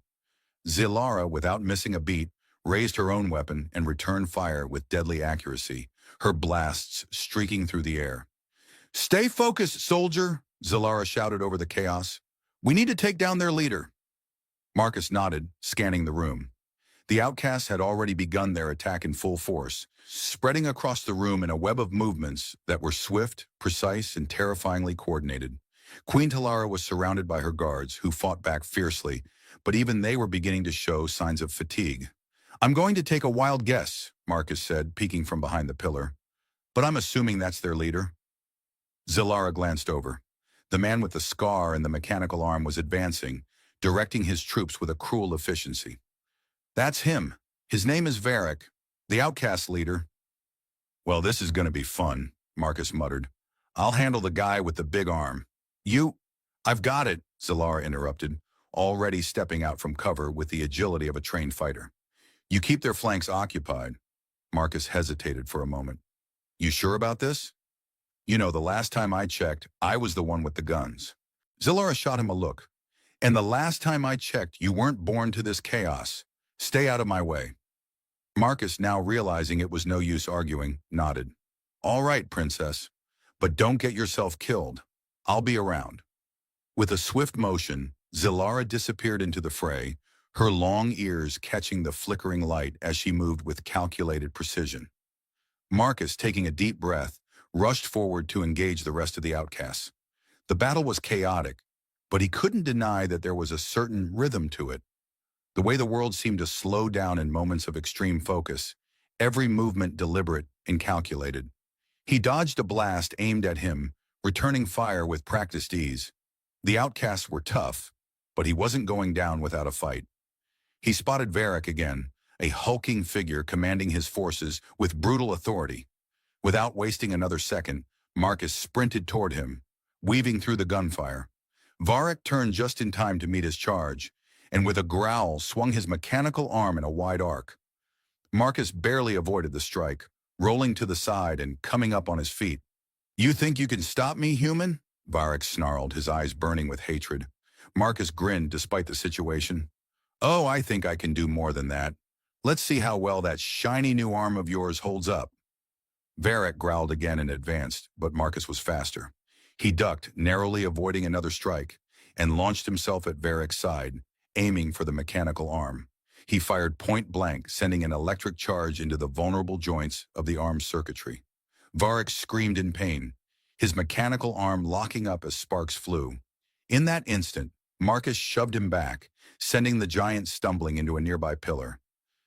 Zalara, without missing a beat, raised her own weapon and returned fire with deadly accuracy, her blasts streaking through the air. "Stay focused, soldier," Zalara shouted over the chaos. "We need to take down their leader." Marcus nodded, scanning the room. The outcasts had already begun their attack in full force, spreading across the room in a web of movements that were swift, precise, and terrifyingly coordinated. Queen Talara was surrounded by her guards, who fought back fiercely, but even they were beginning to show signs of fatigue. "I'm going to take a wild guess," Marcus said, peeking from behind the pillar. "But I'm assuming that's their leader." Zalara glanced over. The man with the scar and the mechanical arm was advancing, directing his troops with a cruel efficiency. "That's him. His name is Varric, the outcast leader." "Well, this is going to be fun," Marcus muttered. "I'll handle the guy with the big arm." "I've got it," Zalara interrupted, already stepping out from cover with the agility of a trained fighter. "You keep their flanks occupied." Marcus hesitated for a moment. "You sure about this?" "You know, the last time I checked, I was the one with the guns." Zalara shot him a look. "And the last time I checked, you weren't born to this chaos. Stay out of my way." Marcus, now realizing it was no use arguing, nodded. "All right, princess. But don't get yourself killed. I'll be around." With a swift motion, Zalara disappeared into the fray, her long ears catching the flickering light as she moved with calculated precision. Marcus, taking a deep breath, rushed forward to engage the rest of the outcasts. The battle was chaotic, but he couldn't deny that there was a certain rhythm to it. The way the world seemed to slow down in moments of extreme focus, every movement deliberate and calculated. He dodged a blast aimed at him, returning fire with practiced ease. The outcasts were tough, but he wasn't going down without a fight. He spotted Varric again, a hulking figure commanding his forces with brutal authority. Without wasting another second, Marcus sprinted toward him, weaving through the gunfire. Varric turned just in time to meet his charge, and with a growl swung his mechanical arm in a wide arc. Marcus barely avoided the strike, rolling to the side and coming up on his feet. "You think you can stop me, human?" Varric snarled, his eyes burning with hatred. Marcus grinned despite the situation. "Oh, I think I can do more than that. Let's see how well that shiny new arm of yours holds up." Varric growled again and advanced, but Marcus was faster. He ducked, narrowly avoiding another strike, and launched himself at Varric's side, aiming for the mechanical arm. He fired point blank, sending an electric charge into the vulnerable joints of the arm's circuitry. Varric screamed in pain, his mechanical arm locking up as sparks flew. In that instant, Marcus shoved him back, sending the giant stumbling into a nearby pillar.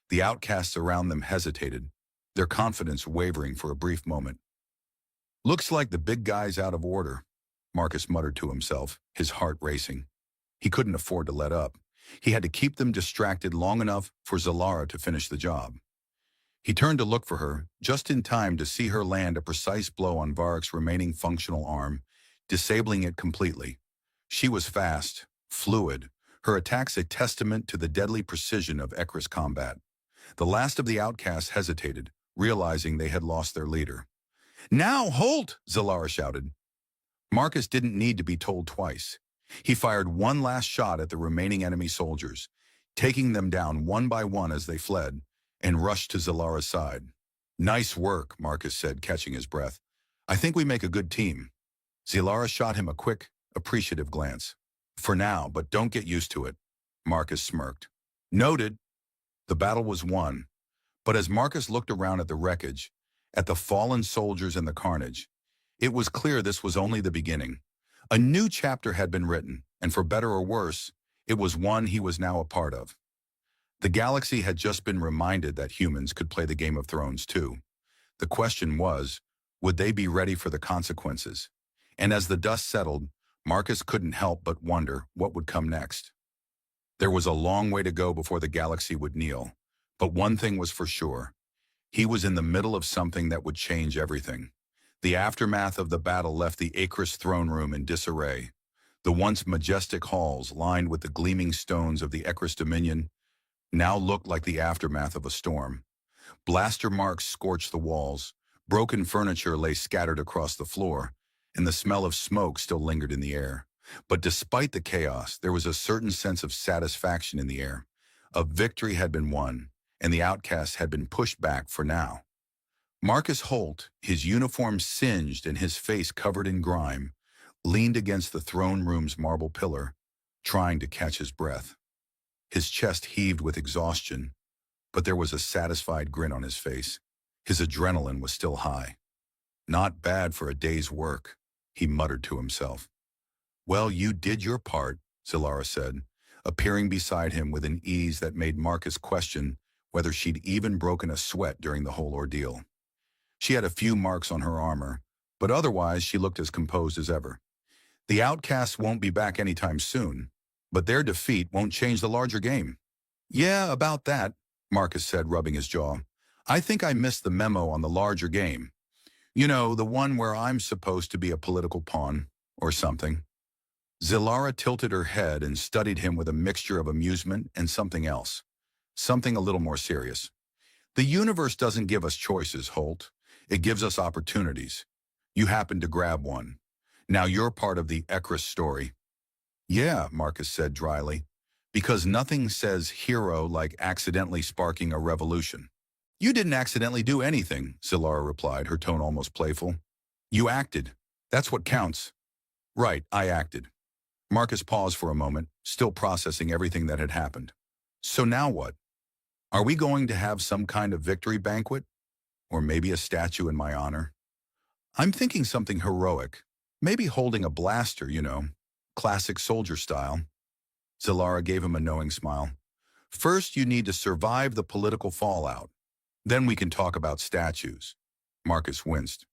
The outcasts around them hesitated, their confidence wavering for a brief moment. "Looks like the big guy's out of order," Marcus muttered to himself, his heart racing. He couldn't afford to let up. He had to keep them distracted long enough for Zalara to finish the job. He turned to look for her, just in time to see her land a precise blow on Varric's remaining functional arm, disabling it completely. She was fast, fluid, her attacks a testament to the deadly precision of Ekris combat. The last of the outcasts hesitated, realizing they had lost their leader. "Now, halt!" Zilara shouted. Marcus didn't need to be told twice. He fired one last shot at the remaining enemy soldiers, taking them down one by one as they fled, and rushed to Zilara's side. "Nice work," Marcus said, catching his breath. "I think we make a good team." Zilara shot him a quick, appreciative glance. "For now, but don't get used to it." Marcus smirked. "Noted." The battle was won, but as Marcus looked around at the wreckage, at the fallen soldiers and the carnage, it was clear this was only the beginning. A new chapter had been written, and for better or worse, it was one he was now a part of. The galaxy had just been reminded that humans could play the Game of Thrones too. The question was, would they be ready for the consequences? And as the dust settled, Marcus couldn't help but wonder what would come next. There was a long way to go before the galaxy would kneel, but one thing was for sure. He was in the middle of something that would change everything. The aftermath of the battle left the Acris throne room in disarray. The once majestic halls, lined with the gleaming stones of the Acris Dominion, now looked like the aftermath of a storm. Blaster marks scorched the walls, broken furniture lay scattered across the floor, and the smell of smoke still lingered in the air. But despite the chaos, there was a certain sense of satisfaction in the air. A victory had been won, and the outcasts had been pushed back for now. Marcus Holt, his uniform singed and his face covered in grime, leaned against the throne room's marble pillar, trying to catch his breath. His chest heaved with exhaustion, but there was a satisfied grin on his face. His adrenaline was still high. "Not bad for a day's work," he muttered to himself. "Well, you did your part," Zilara said, appearing beside him with an ease that made Marcus question whether she'd even broken a sweat during the whole ordeal. She had a few marks on her armor, but otherwise she looked as composed as ever. "The outcasts won't be back anytime soon, but their defeat won't change the larger game." "Yeah, about that," Marcus said, rubbing his jaw. "I think I missed the memo on the larger game. You know, the one where I'm supposed to be a political pawn, or something." Zilara tilted her head and studied him with a mixture of amusement and something else. Something a little more serious. "The universe doesn't give us choices, Holt. It gives us opportunities. You happen to grab one. Now you're part of the Acris story." "Yeah," Marcus said dryly, "because nothing says hero like accidentally sparking a revolution." "You didn't accidentally do anything," Zilara replied, her tone almost playful. "You acted. That's what counts." "Right, I acted." Marcus paused for a moment, still processing everything that had happened. "So now what? Are we going to have some kind of victory banquet? Or maybe a statue in my honor?" "I'm thinking something heroic. Maybe holding a blaster, you know. Classic soldier style." Zilara gave him a knowing smile. "First, you need to survive the political fallout. Then we can talk about statues." Marcus winced.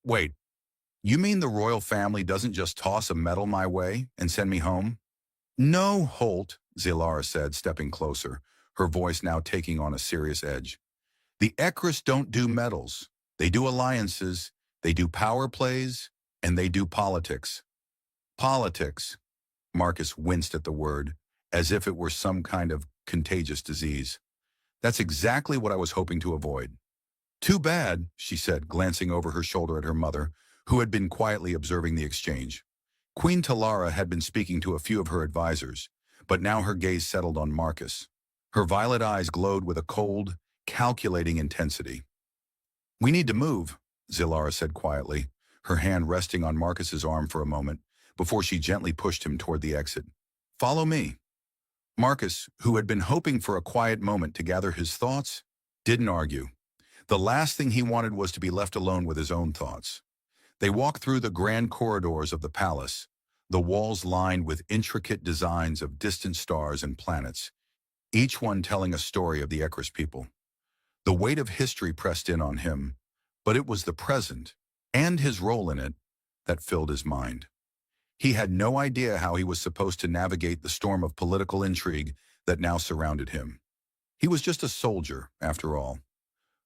"Wait, you mean the royal family doesn't just toss a medal my way and send me home?" "No, Holt," Zilara said, stepping closer, her voice now taking on a serious edge. "The Acris don't do medals. They do alliances, they do power plays, and they do politics." "Politics." Marcus winced at the word, as if it were some kind of contagious disease. "That's exactly what I was hoping to avoid." "Too bad," she said, glancing over her shoulder at her mother, who had been quietly observing the exchange. Queen Talara had been speaking to a few of her advisors, but now her gaze settled on Marcus. Her violet eyes glowed with a cold, calculating intensity. "We need to move," Zilara said quietly, her hand resting on Marcus's arm for a moment, before she gently pushed him toward the exit. "Follow me." Marcus, who had been hoping for a quiet moment to gather his thoughts, didn't argue. The last thing he wanted was to be left alone with his own thoughts. They walked through the grand corridors of the palace, the walls lined with intricate designs of distant stars and planets, each one telling a story of the Acris people. The weight of history pressed in on him, but it was the present, and his role in it, that filled his mind. He had no idea how he was supposed to navigate the storm of political intrigue that now surrounded him. He was just a soldier, after all.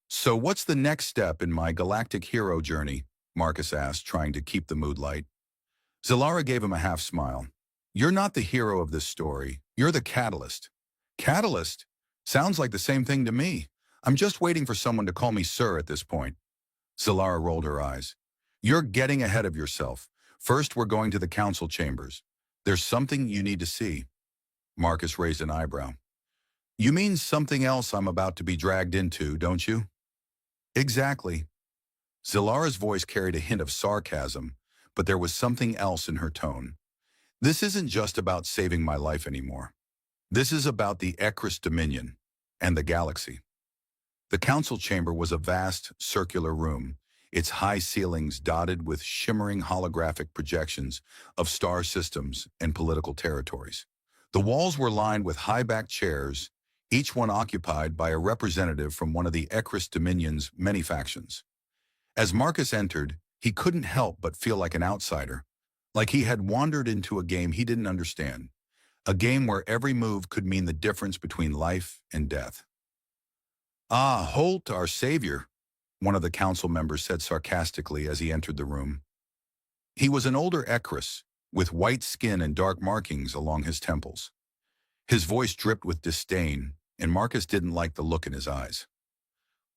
"So what's the next step in my galactic hero journey?" Marcus asked, trying to keep the mood light. Zilara gave him a half-smile. "You're not the hero of this story. You're the catalyst." "Catalyst? Sounds like the same thing to me. I'm just waiting for someone to call me sir at this point." Zilara rolled her eyes. You're getting ahead of yourself. First, we're going to the council chambers. There's something you need to see. Marcus raised an eyebrow. You mean something else I'm about to be dragged into, don't you? Exactly. Zilara's voice carried a hint of sarcasm, but there was something else in her tone. This isn't just about saving my life anymore. This is about the Ekris Dominion and the galaxy. The council chamber was a vast, circular room, its high ceilings dotted with shimmering holographic projections of star systems and political territories. The walls were lined with high-backed chairs, each one occupied by a representative from one of the Ekris Dominion's many factions. As Marcus entered, he couldn't help but feel like an outsider, like he had wandered into a game he didn't understand, a game where every move could mean the difference between life and death. Ah, Holt, our savior, one of the council members said sarcastically as he entered the room. He was an older Ekris, with white skin and dark markings along his temples. His voice dripped with disdain, and Marcus didn't like the look in his eyes.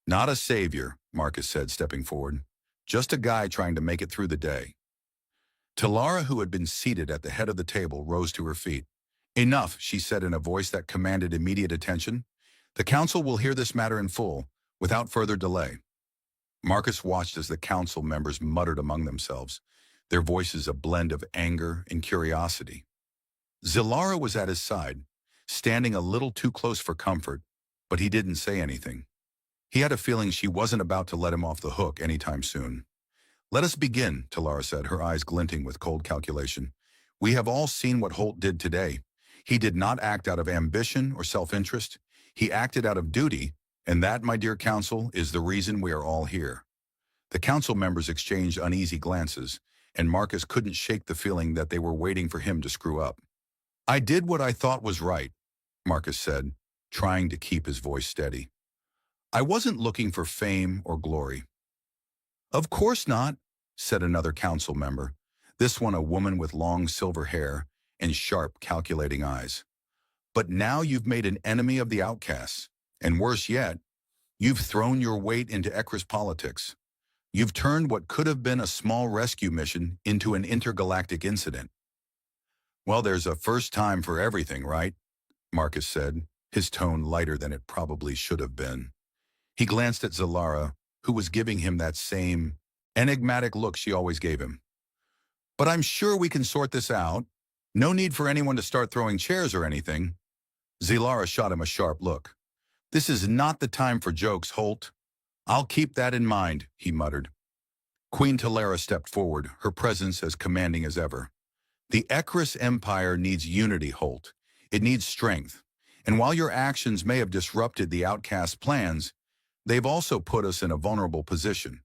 Not a savior, Marcus said, stepping forward. Just a guy trying to make it through the day. Talara, who had been seated at the head of the table, rose to her feet. Enough, she said in a voice that commanded immediate attention. The council will hear this matter in full, without further delay. Marcus watched as the council members muttered among themselves, their voices a blend of anger and curiosity. Zilara was at his side, standing a little too close for comfort, but he didn't say anything. He had a feeling she wasn't about to let him off the hook anytime soon. Let us begin, Talara said, her eyes glinting with cold calculation. We have all seen what Holt did today. He did not act out of ambition or self-interest. He acted out of duty, and that, my dear council, is the reason we are all here. The council members exchanged uneasy glances, and Marcus couldn't shake the feeling that they were waiting for him to screw up. I did what I thought was right, Marcus said, trying to keep his voice steady. I wasn't looking for fame or glory. Of course not, said another council member, this one a woman with long silver hair and sharp, calculating eyes. But now you've made an enemy of the outcasts, and worse yet, you've thrown your weight into Ekris politics. You've turned what could have been a small rescue mission into an intergalactic incident. Well, there's a first time for everything, right? Marcus said, his tone lighter than it probably should have been. He glanced at Zilara, who was giving him that same enigmatic look she always gave him. But I'm sure we can sort this out. No need for anyone to start throwing chairs or anything. Zilara shot him a sharp look. This is not the time for jokes, Holt. I'll keep that in mind, he muttered. Queen Talara stepped forward, her presence as commanding as ever. The Ekris Empire needs unity, Holt. It needs strength. And while your actions may have disrupted the outcast plans, they've also put us in a vulnerable position.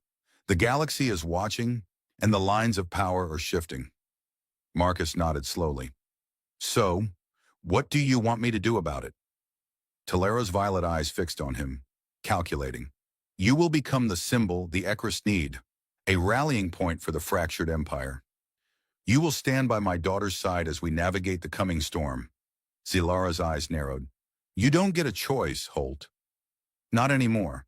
The galaxy is watching, and the lines of power are shifting. Marcus nodded slowly. So, what do you want me to do about it? Talara's violet eyes fixed on him, calculating. You will become the symbol the Ekris need, a rallying point for the fractured empire. You will stand by my daughter's side as we navigate the coming storm. Zilara's eyes narrowed. You don't get a choice, Holt. Not anymore.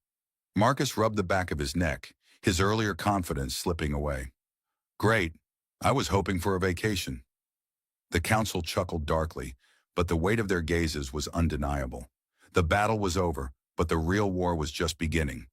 Marcus rubbed the back of his neck, his earlier confidence slipping away. Great. I was hoping for a vacation. The council chuckled darkly, but the weight of their gazes was undeniable. The battle was over, but the real war was just beginning.